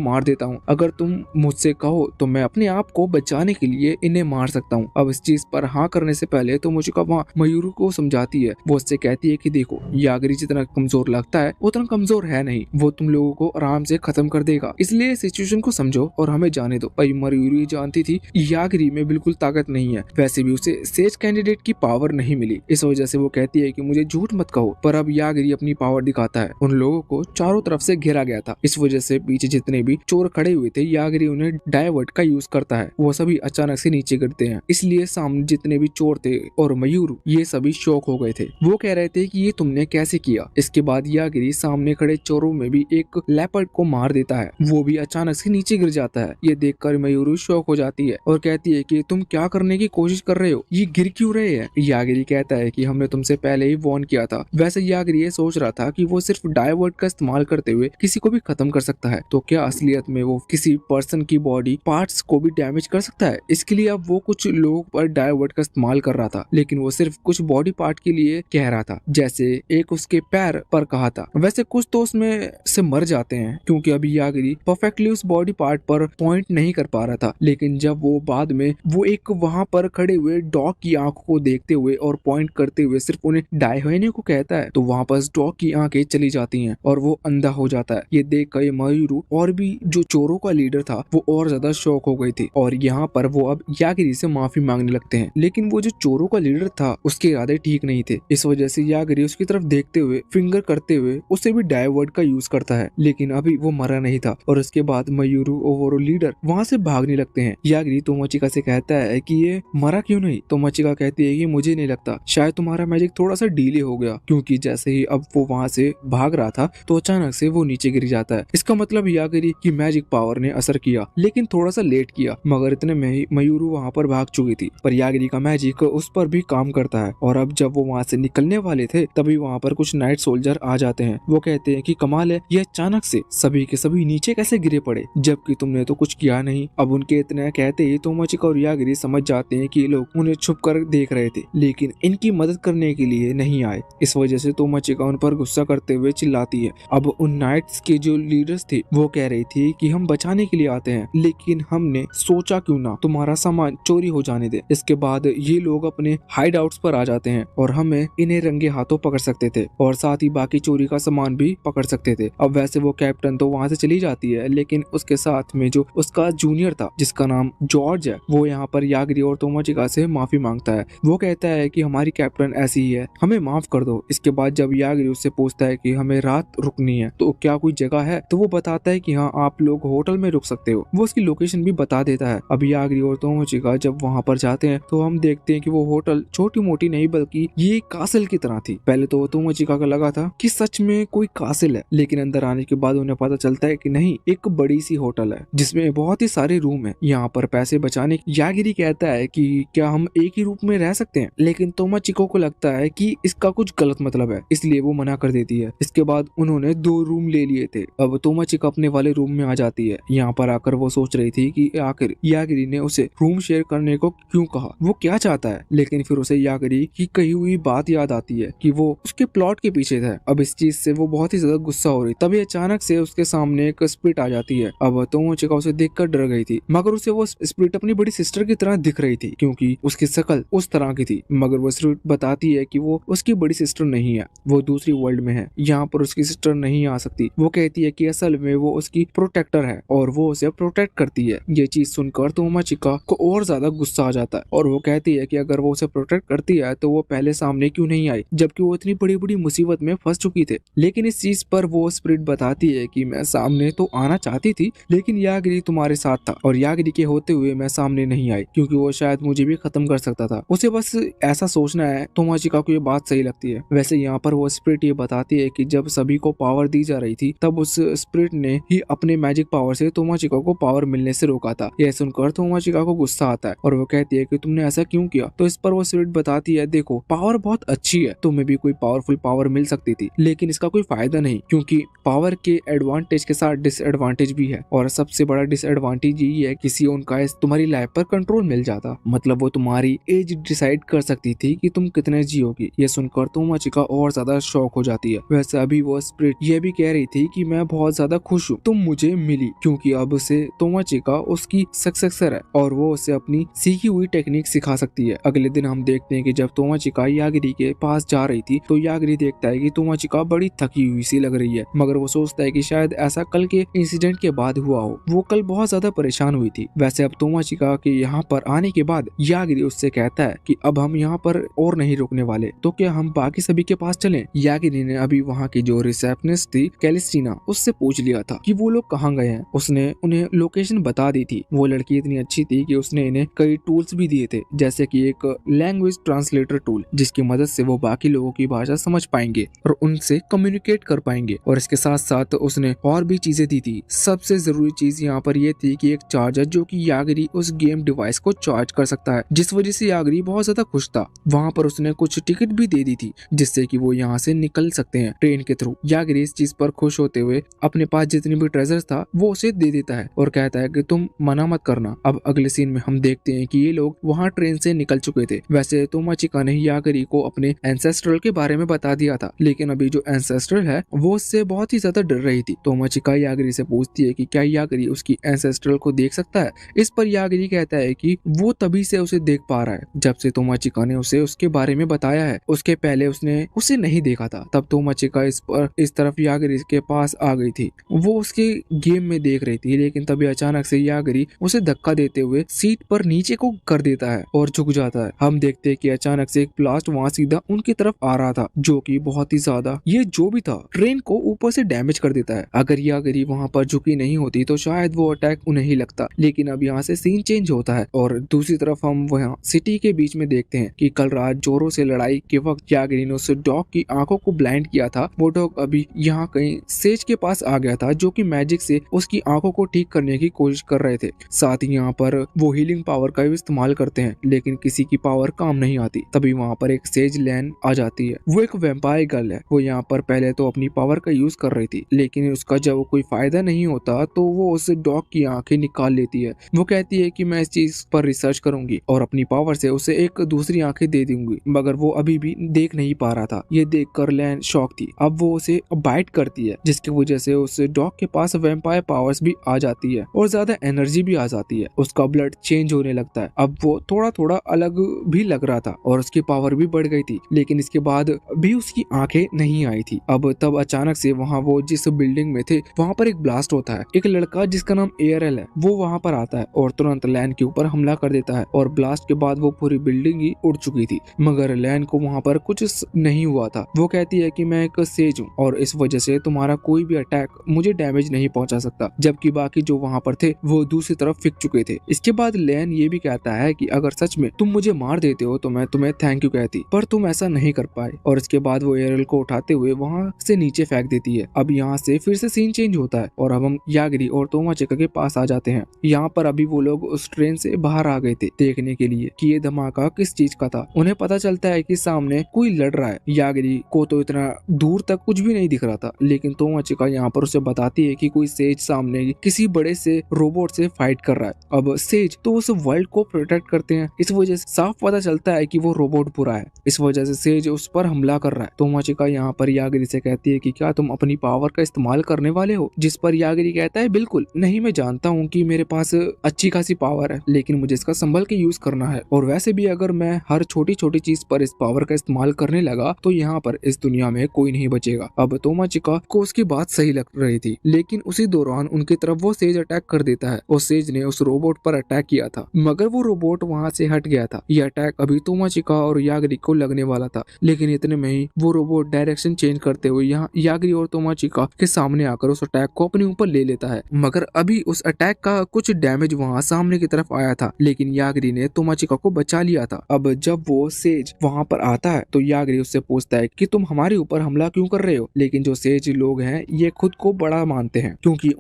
Speaker 1: मार देता हूँ, अगर तुम मुझसे कहो तो मैं अपने आप को बचाने के लिए इन्हें मार सकता हूँ। अब इस चीज पर हाँ करने से पहले तोमोचिका वहाँ मयूरू को समझाती है। वो उससे कहती है कि देखो यागरी जितना कमजोर लगता है उतना कमजोर है नहीं, वो तुम लोगों को आराम से खत्म कर देगा, इसलिए सिचुएशन को समझो और हमें जाने दो। और मयूरू जानती थी यागरी में बिल्कुल ताकत नहीं है, वैसे भी उसे सेज कैंडिडेट की पावर नहीं मिली, इस वजह से वो कहती है कि मुझे झूठ मत कहो। पर अब यागरी अपनी पावर दिखाता है। उन लोगों को चारों तरफ से घेरा गया था, इस वजह से पीछे जितने भी चोर खड़े हुए थे यागरी उन्हें डायवर्ट का यूज करता है। वो सभी अचानक से नीचे गिरते हैं, इसलिए सामने जितने भी चोर थे और मयूरू ये सभी शॉक हो गए थे। वो कह रहे थे कि ये तुमने कैसे किया। इसके बाद यागरी सामने खड़े चोरों में भी एक लेपर्ड को मार देता है, वो भी अचानक से नीचे गिर जाता है। ये देखकर मयूरू शॉक हो जाती है और कहती है कि तुम क्या करने की कोशिश कर रहे हो, ये गिर क्यों रहे हैं। यागरी कहता है कि हमने तुमसे पहले ही वार्न किया था। वैसे यागरी ये सोच रहा था कि वो सिर्फ डायवर्ट का इस्तेमाल करते हुए किसी को भी खत्म कर सकता है, तो क्या असलियत में वो किसी पर्सन की बॉडी पार्ट्स को भी डैमेज कर सकता है। इसके लिए अब वो कुछ लोगों पर डायवर्ट का इस्तेमाल कर रहा था, लेकिन वो सिर्फ कुछ बॉडी पार्ट के लिए कह रहा था, जैसे एक उसके पैर पर कहा था। वैसे कुछ तो उसमें से मर जाते हैं, क्योंकि अभी यागरी परफेक्टली उस बॉडी पार्ट पर पॉइंट नहीं कर पा रहा था। लेकिन जब वो बाद में वो एक वहां पर खड़े हुए डॉग की आंखों को देखते हुए और पॉइंट करते हुए सिर्फ उन्हें डाई होने को कहता है, तो वहां पर डॉग की आंखें चली जाती हैं और वो अंधा हो जाता है। ये देख कर मयूरू और भी जो चोरों का लीडर था वो और ज्यादा शॉक हो गई थी और यहाँ पर वो अब यागरी से माफी मांगने लगते हैं। लेकिन वो जो चोरों का लीडर था उसके इरादे ठीक नहीं थे, इस वजह से यागरी उसकी तरफ देखते हुए फिंगर करते हुए उसे भी डायवर्ट का यूज करता है। लेकिन अभी वो मरा नहीं था और उसके बाद मयूरू और वो लीडर वहाँ से भागने लगते हैं। यागरी तोमोचिका से कहता है कि ये मरा क्यों नहीं। तोमोचिका कहती है कि मुझे नहीं लगता, शायद तुम्हारा मैजिक थोड़ा सा डिले हो गया, क्योंकि जैसे ही अब वो वहाँ से भाग रहा था तो अचानक से वो नीचे गिर जाता है। इसका मतलब यागरी की मैजिक पावर ने असर किया, लेकिन थोड़ा सा लेट किया, मगर इतने में ही मयूरू वहाँ पर भाग चुकी थी। पर यागरी का मैजिक उस पर भी काम करता है और अब जब वो वहाँ से निकलने वाले थे तभी वहाँ पर कुछ नाइट सोल्जर आ जाते हैं। वो कहते हैं कि कमाल है, ये अचानक से सभी के सभी नीचे कैसे गिरे पड़े, जबकि तुमने तो कुछ किया नहीं। अब उनके इतने कहते ही तोमोचिका और यागरी समझ जाते हैं कि ये लोग उन्हें छुप कर देख रहे थे, लेकिन इनकी मदद करने के लिए नहीं आए। इस वजह से तोमोचिका उन पर गुस्सा करते हुए चिल्लाती है। अब उन नाइट्स के जो लीडर्स थे वो कह रही थी कि हम बचाने के लिए आते हैं, लेकिन हमने सोचा क्यों ना तुम्हारा सामान चोरी हो जाने दे। इसके बाद ये लोग अपने हाइड आउट्स पर आ जाते हैं और हमें इन्हें रंगे हाथों पकड़ सकते थे और साथ ही बाकी चोरी का सामान भी पकड़ सकते थे। अब वैसे वो कैप्टन तो वहाँ से चली जाती है, लेकिन उसके साथ में जो उसका जूनियर था जिसका नाम जॉर्ज है, वो यहाँ पर यागरी और तोमोचिका से माफी मांगता है। वो कहता है कि हमारी कैप्टन ऐसी ही है, हमें माफ कर दो। इसके बाद जब यागरी उससे पूछता है कि हमें रात रुकनी है तो क्या कोई जगह है, तो वो बताता है कि हाँ आप लोग होटल में रुक सकते हो। वो उसकी लोकेशन भी बता देता है। अब यागरी और तोमोचिका जब वहाँ पर जाते हैं तो हम देखते हैं कि वो होटल छोटी मोटी नहीं बल्कि ये कासल की तरह थी। पहले तो तोमोचिका को लगा था कि सच में कोई कासल है, लेकिन अंदर आने के बाद उन्हें पता चलता है कि नहीं, एक बड़ी सी होटल है जिसमें बहुत ही सारे रूम है। यहाँ पर पैसे बचाने यागरी कहता है कि क्या हम एक ही रूम में रह सकते हैं, लेकिन तोमोचिका को लगता है कि इसका कुछ गलत मतलब है, इसलिए वो मना कर देती है। इसके बाद उन्होंने 2 रूम ले लिए थे। अब तोमोचिका अपने वाले रूम में आ जाती है। यहाँ पर आकर वो सोच रही थी कि आखिर यागरी ने उसे रूम शेयर करने को क्यों कहा, वो क्या चाहता है। लेकिन फिर उसे यागरी की कही हुई बात याद आती है कि वो उसके प्लॉट के पीछे था। अब इस चीज से वो बहुत ही ज्यादा गुस्सा हो रही, तभी अचानक से उसके सामने एक स्प्रिट आ जाती है। अब तोमोचिका उसे देखकर डर गई थी, मगर उसे वो स्प्रिट अपनी बड़ी सिस्टर की तरह दिख रही थी, क्योंकि उसकी शक्ल उस तरह की थी। मगर वो स्प्रिट बताती है कि वो उसकी बड़ी सिस्टर नहीं है, वो दूसरी वर्ल्ड में है, यहाँ पर उसकी सिस्टर नहीं आ सकती। वो कहती है कि असल में वो उसकी प्रोटेक्टर है और वो उसे प्रोटेक्ट करती है। ये चीज सुनकर तोमोचिका को और ज्यादा गुस्सा आ जाता है और वो कहती है कि अगर वो उसे प्रोटेक्ट करती है तो वो पहले सामने क्यों नहीं आई, जबकि वो इतनी बड़ी बड़ी मुसीबत में फंस चुकी थे। लेकिन इस चीज पर वो स्प्रिट बताती है कि मैं सामने तो आना चाहती थी, लेकिन यागरी तुम्हारे साथ था और यागरी के होते हुए मैं सामने नहीं आई, क्योंकि वो शायद मुझे भी खत्म कर सकता था। उसे बस ऐसा सोचना है। तोमोचिका को ये बात सही लगती है। वैसे यहाँ पर वो स्प्रिट ये बताती है कि जब सभी को पावर दी जा रही थी तब उस स्प्रिट ने ही अपने मैजिक पावर से तोमोचिका को पावर मिलने से रोका था। यह सुनकर तोमोचिका को गुस्सा आता है और वो कहती है कि तुमने ऐसा क्यों किया। तो इस पर वो स्प्रिट बताती है, देखो पावर बहुत अच्छी है, तुम्हें भी कोई पावरफुल पावर मिल सकती थी, लेकिन इसका कोई फायदा नहीं, क्योंकि पावर के एडवांटेज के साथ डिसएडवांटेज भी है और सबसे बड़ा डिसएडवांटेज यही है किसी उनका तुम्हारी लाइफ पर कंट्रोल मिल जाता, मतलब वो तुम्हारी एज डिसाइड कर सकती थी कि तुम कितने जियोगी। ये सुनकर तोमोचिका और ज्यादा ज्यादा शॉक हो जाती है। वैसे अभी वो स्प्रिट ये भी कह रही थी कि मैं बहुत ज्यादा खुश हूँ तुम मुझे मिली, क्योंकि अब उसे तोमाचिका उसकी सक्सेसर है और वो उसे अपनी सीखी हुई टेक्निक सिखा सकती है। अगले दिन हम देखते हैं कि जब तोमाचिका यागिरी के पास जा रही थी तो यागिरी देखता है कि तोमाचिका बड़ी थकी हुई सी लग रही है, मगर वो सोचता है कि शायद ऐसा कल के इंसिडेंट के बाद हुआ हो। वो कल बहुत ज्यादा परेशान हुई थी। वैसे अब तोमाचिका के यहाँ पर आने के बाद यागिरी उससे कहता है कि अब हम यहाँ पर और नहीं रुकने वाले, तो क्या हम बाकी सभी के पास चलें? यागिरी ने अभी वहाँ की जो रिसेप्शनिस्ट थी कैलिस्टीना उससे पूछ लिया था कि वो लोग कहाँ गए हैं। उसने उन्हें लोकेशन बता दी थी। वो लड़की इतनी अच्छी थी कि उसने इन्हें कई टूल्स भी दिए थे, जैसे कि एक लैंग्वेज ट्रांसलेटर टूल जिसकी मदद से वो बाकी लोगों की भाषा समझ पाएंगे और उनसे कम्युनिकेट कर पाएंगे। और इसके साथ साथ उसने और भी चीजें दी थी। सबसे जरूरी चीज यहाँ पर ये थी कि एक चार्जर जो कि यागिरी उस गेम डिवाइस को चार्ज कर सकता है, जिस वजह से यागिरी बहुत ज्यादा खुश था। वहाँ पर उसने कुछ टिकट भी दे दी थी जिससे कि वो यहाँ से निकल सकते हैं ट्रेन के थ्रू। यागिरी इस चीज पर खुश होते हुए अपने पास जितनी भी ट्रेजर था वो उसे दे देता है और कहता है कि तुम मना मत करना। अब अगले सीन में हम देखते हैं कि ये लोग वहाँ ट्रेन से निकल चुके थे। वैसे तोमाचिका ने यागिरी को अपने एंसेस्ट्रल के बारे में बता दिया था, लेकिन अभी जो एंसेस्ट्रल है वो उससे बहुत ही ज्यादा डर रही थी। तोमाचिका यागिरी से पूछती है कि क्या यागिरी उसकी एंसेस्ट्रल को देख सकता है। इस पर यागिरी कहता है कि वो तभी से उसे देख पा रहा है जब से तोमाचिका ने उसे उसके बारे में बताया है। उसके पहले उसने उसे नहीं देखा था। तब तोमाचिका इस तरफ यागिरी के पास आ गई थी। वो उसके गेम में देख रही थी, लेकिन तभी अचानक से यागिरी उसे धक्का देते हुए सीट पर नीचे को कर देता है और झुक जाता है। हम देखते हैं कि अचानक से एक ब्लास्ट वहाँ सीधा उनकी तरफ आ रहा था, जो कि बहुत ही ज्यादा ये जो भी था ट्रेन को ऊपर से डैमेज कर देता है। अगर यागिरी वहाँ पर झुकी नहीं होती तो शायद वो अटैक उन्हें ही लगता, लेकिन अब यहाँ से सीन चेंज होता है और दूसरी तरफ हम वहाँ सिटी के बीच में देखते हैं कि कल रात जोरों से लड़ाई के वक्त यागिरी ने उस डॉग की आंखों को ब्लाइंड किया था। वो डॉग अभी यहाँ कहीं सेज के पास आ गया था, जो कि मैजिक से उसकी आंखों को ठीक करने की कोशिश कर रहे थे। साथ ही यहाँ पर वो हीलिंग पावर का भी इस्तेमाल करते हैं, लेकिन किसी की पावर काम नहीं आती। तभी वहाँ पर एक सेज लैन आ जाती है। वो एक वैम्पायर गर्ल है। वो यहाँ पर पहले तो अपनी पावर का यूज कर रही थी, लेकिन उसका जब कोई फायदा नहीं होता तो वो उस डॉग की आंखें निकाल लेती है। वो कहती है कि मैं इस चीज पर रिसर्च करूंगी और अपनी पावर से उसे एक दूसरी आंखें दे दूंगी, मगर वो अभी भी देख नहीं पा रहा था। ये देखकर लैन शॉक थी। अब वो उसे बाइट करती है, जिसकी वजह से उस डॉग के पास वैम्पायर पावर्स भी आ जाती है और ज्यादा एनर्जी भी आ जाती है। उसका ब्लड चेंज होने लगता है। अब वो थोड़ा थोड़ा अलग भी लग रहा था और उसकी पावर भी बढ़ गई थी, लेकिन इसके बाद भी उसकी आंखें नहीं आई थी। अब तब अचानक से वहाँ वो जिस बिल्डिंग में थे वहाँ पर एक ब्लास्ट होता है। एक लड़का जिसका नाम एयरएल है वो वहाँ पर आता है और तुरंत लैन के ऊपर हमला कर देता है और ब्लास्ट के बाद वो पूरी बिल्डिंग ही उड़ चुकी थी, मगर लैन को वहाँ पर कुछ नहीं हुआ था। वो कहती है कि मैं एक सेज हूँ और इस वजह से तुम्हारा कोई भी अटैक मुझे डैमेज नहीं पहुंचा सकता, जबकि बाकी जो वहाँ पर थे वो दूसरी तरफ फिक चुके थे। इसके बाद लैन ये भी कहता है कि अगर सच में तुम मुझे मार देते हो तो मैं तुम्हें थैंक यू कहती, पर तुम ऐसा नहीं कर पाए। और इसके बाद वो एयरल को उठाते हुए वहाँ से नीचे फेंक देती है। अब यहाँ से फिर से सीन चेंज होता है और अब हम यागिरी और तोमाचिका के पास आ जाते हैं। यहाँ पर अभी वो लोग उस ट्रेन से बाहर आ गए थे देखने के लिए कि ये धमाका किस चीज का था। उन्हें पता चलता है कि सामने कोई लड़ रहा है। यागिरी को तो इतना दूर तक कुछ भी नहीं दिख रहा था, लेकिन तोमाचिका यहाँ पर उसे बताती है कि कोई सेज सामने किसी बड़े से रोबोट से फाइट कर रहा है। अब सेज तो उस वर्ल्ड को प्रोटेक्ट करते हैं, इस वजह से साफ पता चलता है कि वो रोबोट बुरा है। इस वजह से सेज उस पर हमला कर रहा है। तोमाचिका यहाँ पर यागिरी से कहती है कि क्या तुम अपनी पावर का इस्तेमाल करने वाले हो, जिस पर यागिरी कहता है बिल्कुल नहीं, मैं जानता हूँ कि मेरे पास अच्छी खासी पावर है, लेकिन मुझे इसका संभल के यूज करना है और वैसे भी अगर मैं हर छोटी छोटी चीज पर इस पावर का इस्तेमाल करने लगा तो यहाँ पर इस दुनिया में कोई नहीं बचेगा। अब तोमाचिका को उसकी बात सही लग रही थी, लेकिन उसी दौरान उनकी तरफ वो सेज अटैक कर देता है और सेज ने उस रोबोट पर अटैक किया था, मगर वो रोबोट वहाँ से हट गया था। यह अटैक अभी तोमाचिका और यागिरी को लगने वाला था, लेकिन इतने में ही वो रोबोट डायरेक्शन चेंज करते हुए यहाँ यागिरी और तोमाचिका के सामने आकर उस अटैक को अपने ऊपर ले लेता है। मगर अभी उस अटैक का कुछ डैमेज वहाँ सामने की तरफ आया था, लेकिन यागिरी ने तोमाचिका को बचा लिया था। अब जब वो सेज वहाँ पर आता है तो यागिरी उससे पूछता है कि तुम हमारे ऊपर हमला क्यों कर रहे हो, लेकिन जो सेज लोग हैं ये खुद को बड़ा मानते हैं क्योंकि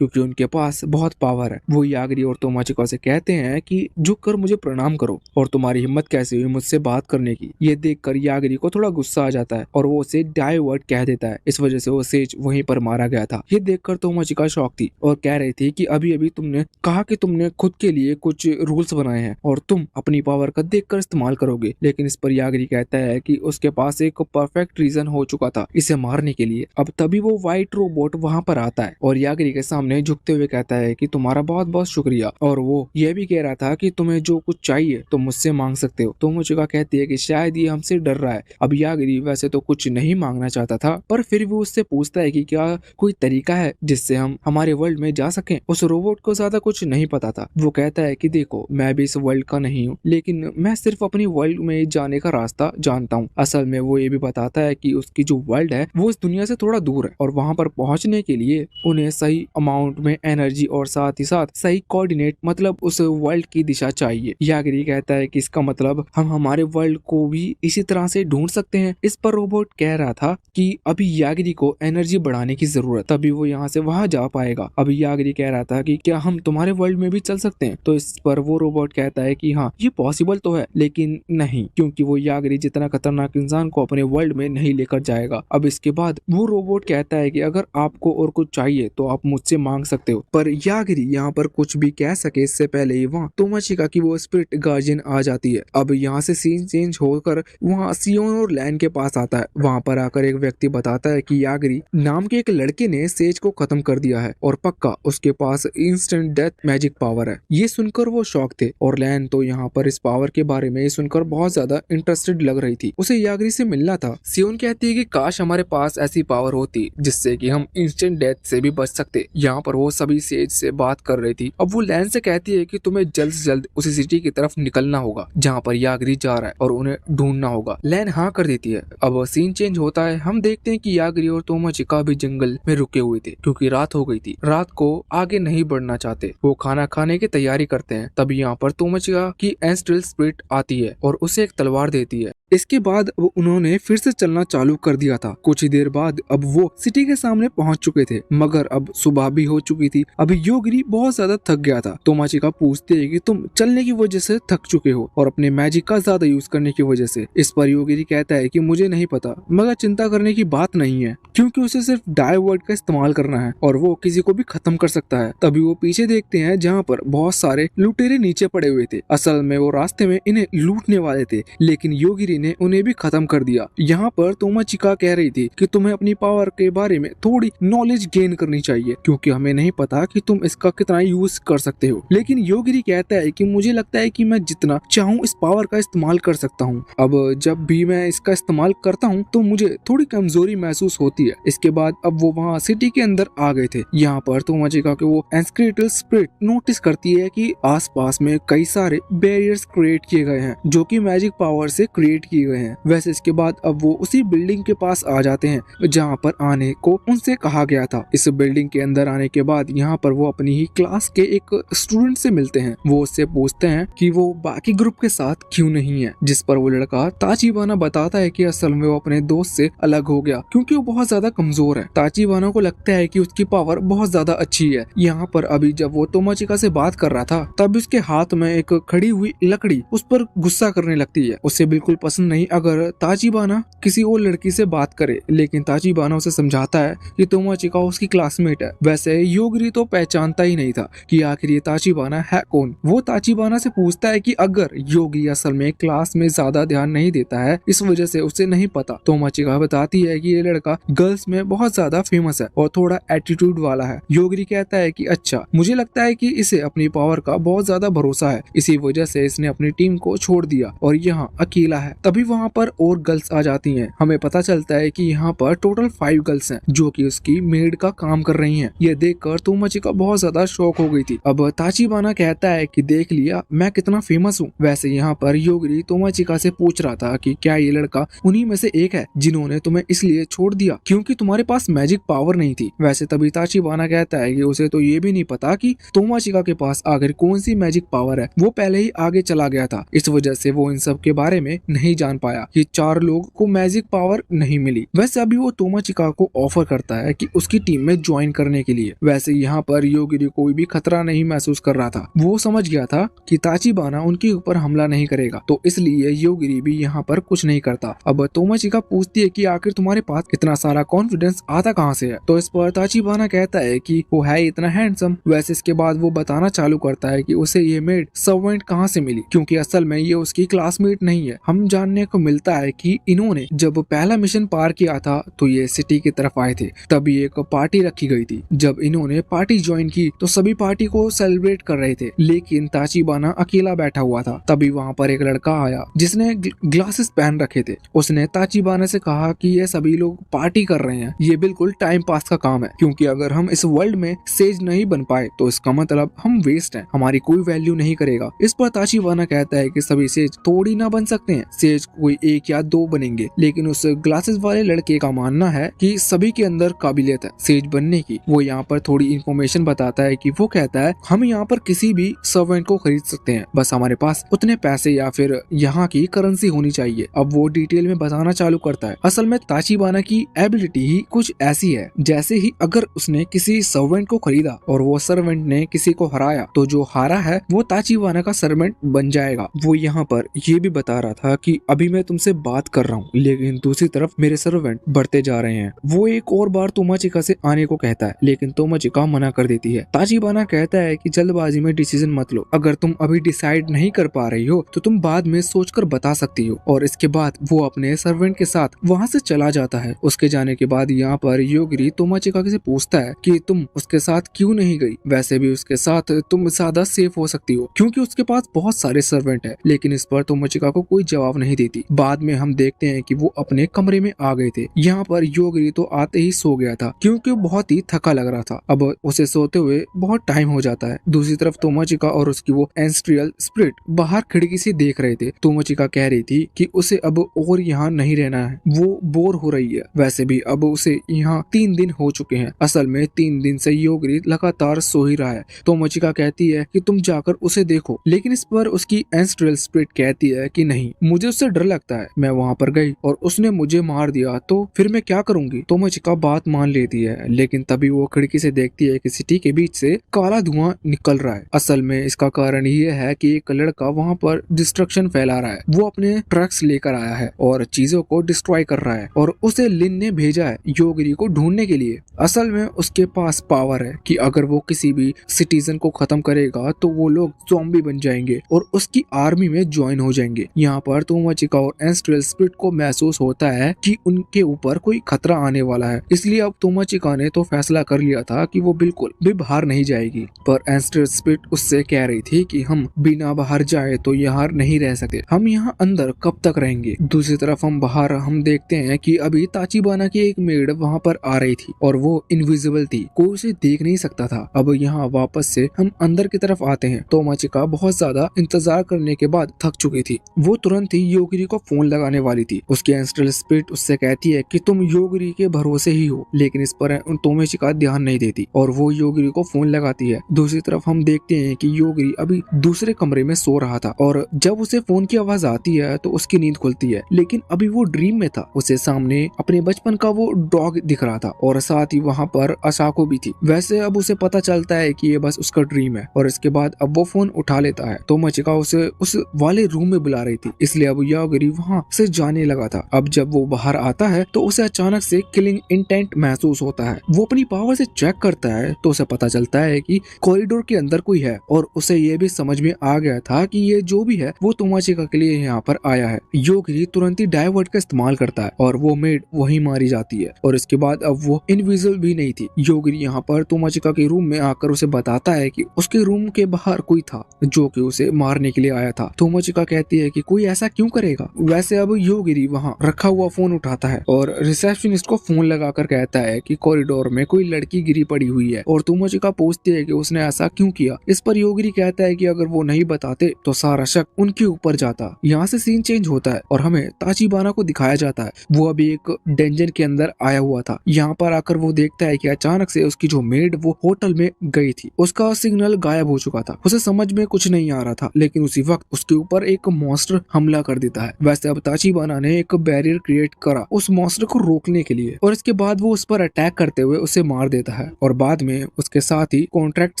Speaker 1: उनके पास बहुत पावर है। वो यागिरी और तोमाचिका से कहते हैं कि झुक कर मुझे प्रणाम करो और तुम्हारी हिम्मत कैसे हुई मुझसे बात करने की। ये देखकर यागिरी को थोड़ा गुस्सा आ जाता है और वो उसे डाइवर्ट कह देता है। इस वजह से वो सेज वहीं पर मारा गया था। ये देखकर तोमाचिका शॉक थी और कह रही थी कि अभी अभी तुमने कहा कि तुमने खुद के लिए कुछ रूल्स बनाए हैं और तुम अपनी पावर का देखकर इस्तेमाल करोगे, लेकिन इस पर यागिरी कहता है कि उसके पास एक परफेक्ट रीजन हो चुका था इसे मारने के लिए। अब तभी वो व्हाइट रोबोट वहाँ पर आता है और यागिरी के सामने झुकते हुए कहता है कि तुम्हारा बहुत बहुत शुक्रिया, और वो ये भी कह रहा था कि तुम्हें जो कुछ चाहिए तुम मुझसे मांग सकते हो। तोमोचिका कहती है कि शायद ये हमसे डर रहा है। अब यागिरी वैसे तो कुछ नहीं मांगना चाहता था, पर फिर भी उससे पूछता है कि क्या कोई तरीका है जिससे हम हमारे वर्ल्ड में जा सकें। उस रोबोट को ज्यादा कुछ नहीं पता था। वो कहता है कि देखो, मैं भी इस वर्ल्ड का नहीं हूँ, लेकिन मैं सिर्फ अपनी वर्ल्ड में जाने का रास्ता जानता हूँ। असल में वो ये भी बताता है कि उसकी जो वर्ल्ड है वो इस दुनिया से थोड़ा दूर है, और वहाँ पर पहुँचने के लिए उन्हें सही अमाउंट में एनर्जी और साथ ही साथ सही कोऑर्डिनेट, मतलब उस वर्ल्ड की दिशा चाहिए। यागिरी कहता है कि इसका मतलब हम हमारे वर्ल्ड को भी इसी तरह से ढूंढ सकते हैं। इस पर रोबोट कह रहा था कि अभी यागिरी को एनर्जी बढ़ाने की जरूरत, तभी वो यहाँ से वहाँ जा पाएगा। अभी यागिरी कह रहा था कि क्या हम तुम्हारे वर्ल्ड में भी चल सकते हैं, तो इस पर वो रोबोट कहता है कि हाँ, ये पॉसिबल तो है, लेकिन नहीं, क्योंकि वो यागिरी जितना खतरनाक इंसान को अपने वर्ल्ड में नहीं लेकर जाएगा। अब इसके बाद वो रोबोट कहता है कि अगर आपको और कुछ चाहिए तो आप मुझसे मांग सकते हो। पर यागिरी यहाँ पर कुछ भी कह सके इससे पहले ही वहाँ तोमोचिका की वो स्पिरिट गार्जियन आ जाती है। अब यहाँ से सीन चेंज होकर वहाँ सियोन और लैन के पास आता है। वहाँ पर आकर एक व्यक्ति बताता है कि यागिरी नाम के एक लड़के ने सेज को खत्म कर दिया है और पक्का उसके पास इंस्टेंट डेथ मैजिक पावर है। ये सुनकर वो शॉक थे, और लैन तो यहाँ पर इस पावर के बारे में सुनकर बहुत ज्यादा इंटरेस्टेड लग रही थी। उसे यागिरी से मिलना था। सियोन कहती है कि काश हमारे पास ऐसी पावर होती जिससे कि हम इंस्टेंट डेथ से भी बच सकते। यहाँ पर वो सभी सेज से बात कर रही थी। अब वो लैन से कहती है कि तुम्हें जल्द से जल्द उसी सिटी की तरफ निकलना होगा जहाँ पर यागिरी जा रहा है, और उन्हें ढूंढना होगा। लैन हाँ कर देती है। अब सीन चेंज होता है। हम देखते हैं कि यागिरी और तोमोचिका भी जंगल में रुके हुए थे क्योंकि रात हो गई थी। रात को आगे नहीं बढ़ना चाहते, वो खाना खाने की तैयारी करते हैं। तभी यहाँ पर तोमोचिका की एंस्ट्रल स्पिरिट आती है और उसे एक तलवार देती है। इसके बाद अब उन्होंने फिर से चलना चालू कर दिया था। कुछ ही देर बाद अब वो सिटी के सामने पहुंच चुके थे, मगर अब सुबह भी हो चुकी थी। अभी योगिरी बहुत ज्यादा थक गया था। तोमोचिका पूछते है कि तुम चलने की वजह से थक चुके हो और अपने मैजिक का ज्यादा यूज करने की वजह से। इस पर योगिरी कहता है कि मुझे नहीं पता, मगर चिंता करने की बात नहीं है, क्योंकि उसे सिर्फ डाई वर्ड का इस्तेमाल करना है और वो किसी को भी खत्म कर सकता है। तभी वो पीछे देखते हैं जहाँ पर बहुत सारे लुटेरे नीचे पड़े हुए थे। असल में वो रास्ते में इन्हें लूटने वाले थे, लेकिन योगिरी ने उन्हें भी खत्म कर दिया। यहाँ पर तोमोचिका कह रही थी कि तुम्हें अपनी पावर के बारे में थोड़ी नॉलेज गेन करनी चाहिए, क्योंकि हमें नहीं पता कि तुम इसका कितना यूज कर सकते हो। लेकिन योगिरी कहता है कि मुझे लगता है कि मैं जितना चाहूँ इस पावर का इस्तेमाल कर सकता हूँ। अब जब भी मैं इसका इस्तेमाल करता हूँ तो मुझे थोड़ी कमजोरी महसूस होती है। इसके बाद अब वो वहाँ सिटी के अंदर आ गए थे। यहाँ पर तोमोचिका के वो एंस्क्रिटल स्पिरिट नोटिस करती है कि आसपास में कई सारे बैरियर्स क्रिएट किए गए हैं जो कि मैजिक पावर से क्रिएट किए गए हैं। वैसे इसके बाद अब वो उसी बिल्डिंग के पास आ जाते हैं जहाँ पर आने को उनसे कहा गया था। इस बिल्डिंग के अंदर आने के बाद यहाँ पर वो अपनी ही क्लास के एक स्टूडेंट से मिलते हैं। वो उससे पूछते हैं कि वो बाकी ग्रुप के साथ क्यों नहीं है, जिस पर वो लड़का ताचिबाना बताता है कि असल में वो अपने दोस्त से अलग हो गया क्योंकि वो बहुत ज्यादा कमजोर है। ताचिबाना को लगता है कि उसकी पावर बहुत ज्यादा अच्छी है। यहाँ पर अभी जब वो तोमोचिका से बात कर रहा था तब उसके हाथ में एक खड़ी हुई लकड़ी उस पर गुस्सा करने लगती है। उसे बिल्कुल पसंद नहीं अगर ताचिबाना किसी और लड़की से बात करे, लेकिन ताचिबाना उसे समझाता है कि तोमोचिका उसकी क्लासमेट है। वैसे योगिरी तो पहचानता ही नहीं था कि आखिर ये ताचिबाना है कौन। वो ताचिबाना से पूछता है कि अगर योगी असल में क्लास में ज्यादा ध्यान नहीं देता है इस वजह से उसे नहीं पता। तोमोचिका बताती है कि ये लड़का गर्ल्स में बहुत ज्यादा फेमस है और थोड़ा एटीट्यूड वाला है। योगिरी कहता है कि अच्छा, मुझे लगता है कि इसे अपनी पावर का बहुत ज्यादा भरोसा है, इसी वजह से इसने अपनी टीम को छोड़ दिया और यहाँ अकेला है। तभी वहाँ पर और गर्ल्स आ जाती हैं। हमें पता चलता है कि यहाँ पर टोटल 5 गर्ल्स हैं जो कि उसकी मेड का काम कर रही हैं। ये देखकर तोमोचिका बहुत ज्यादा शॉक हो गई थी। अब ताचिबाना कहता है कि देख लिया मैं कितना फेमस हूँ। वैसे यहाँ पर योगिरी तोमोचिका से पूछ रहा था कि क्या ये लड़का उन्हीं में से एक है जिन्होंने तुम्हें इसलिए छोड़ दिया क्योंकि तुम्हारे पास मैजिक पावर नहीं थी। वैसे तभी ताचिबाना कहता है कि उसे तो ये भी नहीं पता कि तोमोचिका के पास आखिर कौन सी मैजिक पावर है, वो पहले ही आगे चला गया था, इस वजह से वो इन सब के बारे में नहीं जान पाया कि 4 लोग को मैजिक पावर नहीं मिली। वैसे अभी वो तोमोचिका को ऑफर करता है कि उसकी टीम में ज्वाइन करने के लिए। वैसे यहाँ पर योगिरी कोई भी खतरा नहीं महसूस कर रहा था। वो समझ गया था कि ताचिबाना उनके ऊपर हमला नहीं करेगा, तो इसलिए योगिरी भी यहाँ पर कुछ नहीं करता। अब तोमोचिका पूछती है कि आखिर तुम्हारे पास इतना सारा कॉन्फिडेंस आता कहाँ से है, तो इस पर ताचिबाना कहता है कि वो है इतना हैंडसम। वैसे इसके बाद वो बताना चालू करता है कि उसे ये मेड सर्वेंट कहाँ से मिली, क्योंकि असल में ये उसकी क्लासमेट नहीं है। हम जानने को मिलता है कि इन्होंने जब पहला मिशन पार किया था तो ये सिटी की तरफ आए थे। तभी एक पार्टी रखी गई थी। जब इन्होंने पार्टी ज्वाइन की तो सभी पार्टी को सेलिब्रेट कर रहे थे, लेकिन ताचिबाना अकेला बैठा हुआ था। तभी वहाँ पर एक लड़का आया जिसने ग्लासेस पहन रखे थे। उसने ताचिबाना से कहा कि ये सभी लोग पार्टी कर रहे हैं, ये बिल्कुल टाइम पास का काम है, क्योंकि अगर हम इस वर्ल्ड में सेज नहीं बन पाए तो इसका मतलब हम वेस्ट हैं, हमारी कोई वैल्यू नहीं करेगा। इस पर ताचिबाना कहता है कि सभी सेज थोड़ी ना बन सकते हैं, सेज कोई एक या दो बनेंगे। लेकिन उस ग्लासेस वाले लड़के का मानना है कि सभी के अंदर काबिलियत है सेज बनने की। वो यहाँ पर थोड़ी इंफॉर्मेशन बताता है कि वो कहता है हम यहाँ पर किसी भी सर्वेंट को खरीद सकते हैं, बस हमारे पास उतने पैसे या फिर यहाँ की करेंसी होनी चाहिए। अब वो डिटेल में बताना चालू करता है। असल में ताचिबाना की एबिलिटी ही कुछ ऐसी है, जैसे ही अगर उसने किसी सर्वेंट को खरीदा और वो सर्वेंट ने किसी को हराया तो जो हारा है वो ताचिबाना का सर्वेंट बन जाएगा। वो यहाँ पर ये भी बता रहा था कि अभी मैं तुमसे बात कर रहा हूँ, लेकिन दूसरी तरफ मेरे सर्वेंट बढ़ते जा रहे हैं। वो एक और बार तोमाचिका से आने को कहता है, लेकिन तोमाचिका मना कर देती है। ताचिबाना कहता है कि जल्दबाजी में डिसीजन मत लो, अगर तुम अभी डिसाइड नहीं कर पा रही हो तो तुम बाद में सोचकर बता सकती हो। और इसके बाद वो अपने सर्वेंट के साथ वहाँ से चला जाता है। उसके जाने के बाद यहाँ पर योगिरी तोमाचिका से पूछता है कि तुम उसके साथ क्यों नहीं गई, वैसे भी उसके साथ तुम ज्यादा सेफ हो सकती हो क्योंकि उसके पास बहुत सारे सर्वेंट है। लेकिन इस पर तोमाचिका को कोई जवाब नहीं देती। बाद में हम देखते हैं कि वो अपने कमरे में आ गए थे। यहाँ पर योगिरी तो आते ही सो गया था क्योंकि वो बहुत ही थका लग रहा था। अब उसे सोते हुए बहुत टाइम हो जाता है। दूसरी तरफ तोमाचिका और उसकी वो एंस्ट्रियल स्पिरिट बाहर खिड़की से देख रहे थे। तोमाचिका कह रही थी कि उसे अब और यहाँ नहीं रहना है, वो बोर हो रही है। वैसे भी अब उसे यहाँ 3 दिन हो चुके हैं। असल में 3 दिन से योगिरी लगातार सो ही रहा है। तोमाचिका कहती है कि तुम जाकर उसे देखो, लेकिन इस पर उसकी एंस्ट्रियल स्पिरिट कहती है कि नहीं, मुझे उससे डर लगता है। मैं वहाँ पर गई और उसने मुझे मार दिया तो फिर मैं क्या करूंगी। तोमाचिका बात मान लेती है, लेकिन तभी वो खिड़की से देखती है कि सिटी के बीच से काला धुआं निकल रहा है। असल में इसका कारण ये है कि एक लड़का वहाँ पर डिस्ट्रक्शन फैला रहा है। वो अपने ट्रक्स लेकर आया है और चीजों को डिस्ट्रॉय कर रहा है और उसे लिन ने भेजा है योगिरी को ढूंढने के लिए। असल में उसके पास पावर है कि अगर वो किसी भी सिटीजन को खत्म करेगा तो वो लोग ज़ॉम्बी बन जाएंगे और उसकी आर्मी में ज्वाइन हो जाएंगे। यहाँ पर तोमाचिका और एंस्ट्रियल स्पिरिट को महसूस होता है कि उनके ऊपर कोई खतरा आने वाला है। इसलिए अब तोमाचिका ने तो फैसला कर लिया था कि वो बिल्कुल भी बाहर नहीं जाएगी। पर एंस्ट्रियल स्पिरिट उससे कह रही थी कि हम बिना बाहर जाए तो यहाँ नहीं रह सकते, हम यहाँ अंदर कब तक रहेंगे। दूसरी तरफ हम बाहर हम देखते हैं कि अभी ताचिबाना की एक मेड वहाँ पर आ रही थी और वो इनविजिबल थी, कोई उसे देख नहीं सकता था। अब यहाँ वापस से हम अंदर की तरफ आते हैं। तोमाचिका बहुत ज्यादा इंतजार करने के बाद थक चुकी थी। वो तुरंत ही योगिरी को फोन लगाने वाली थी। उसकी एंस्ट्रियल स्पिरिट उससे कहती है कि तुम योगिरी के भरोसे ही हो, लेकिन इस पर तोमाचिका ध्यान नहीं देती और वो योगिरी को फोन लगाती है। दूसरी तरफ हम देखते हैं कि योगिरी अभी दूसरे कमरे में सो रहा था और जब उसे फोन की आवाज आती है तो उसकी नींद खुलती है, लेकिन अभी वो ड्रीम में था। उसे सामने अपने बचपन का वो डॉग दिख रहा था और साथ ही वहाँ पर असाको भी थी। वैसे अब उसे पता चलता है कि ये बस उसका ड्रीम है और इसके बाद अब वो फोन उठा लेता है। तोमाचिका उसे उस वाले रूम में बुला रही थी, इसलिए अब योगिरी वहाँ से जाने लगा था। अब जब वो बाहर आता है तो उसे अचानक से किलिंग इंटेंट महसूस होता है। वो अपनी पावर से चेक करता है तो उसे पता चलता है कि कॉरिडोर के अंदर कोई है और उसे ये भी समझ में आ गया था कि ये जो भी है वो तोमाचिका के लिए यहाँ पर आया है। योगिरी तुरंत ही डाइवर्ट का इस्तेमाल करता है और वो मेड वहीं मारी जाती है और इसके बाद अब वो इनविजिबल भी नहीं थी। योगिरी यहाँ पर तोमाचिका के रूम में आकर उसे बताता है कि उसके रूम के बाहर कोई था जो कि उसे मारने के लिए आया था। तोमाचिका कहती है कि कोई ऐसा क्यों करेगा। वैसे अब योगिरी वहाँ रखा हुआ फोन उठाता है और रिसेप्शनिस्ट को फोन लगाकर कहता है कि कॉरिडोर में कोई लड़की गिरी पड़ी हुई है और तोमाचिका पूछती है कि उसने ऐसा क्यों किया। इस पर योगिरी कहता है कि अगर वो नहीं बताते तो सारा शक उनके ऊपर जाता। यहाँ से सीन चेंज होता है और हमें ताचिबाना को दिखाया जाता है। वो अभी एक डेंजर के अंदर आया हुआ था। यहाँ पर आकर वो देखता है कि अचानक से उसकी जो मेड वो होटल में गई थी, उसका सिग्नल गायब हो चुका था। उसे समझ में कुछ नहीं आ रहा था, लेकिन उसी वक्त उसके ऊपर एक मॉन्स्टर हमला कर देता है। वैसे अब ताचिबाना ने एक बैरियर क्रिएट करा उस मॉन्स्टर को रोकने के लिए और इसके बाद वो उस पर अटैक करते हुए उसे मार देता है और बाद में उसके साथ ही कॉन्ट्रैक्ट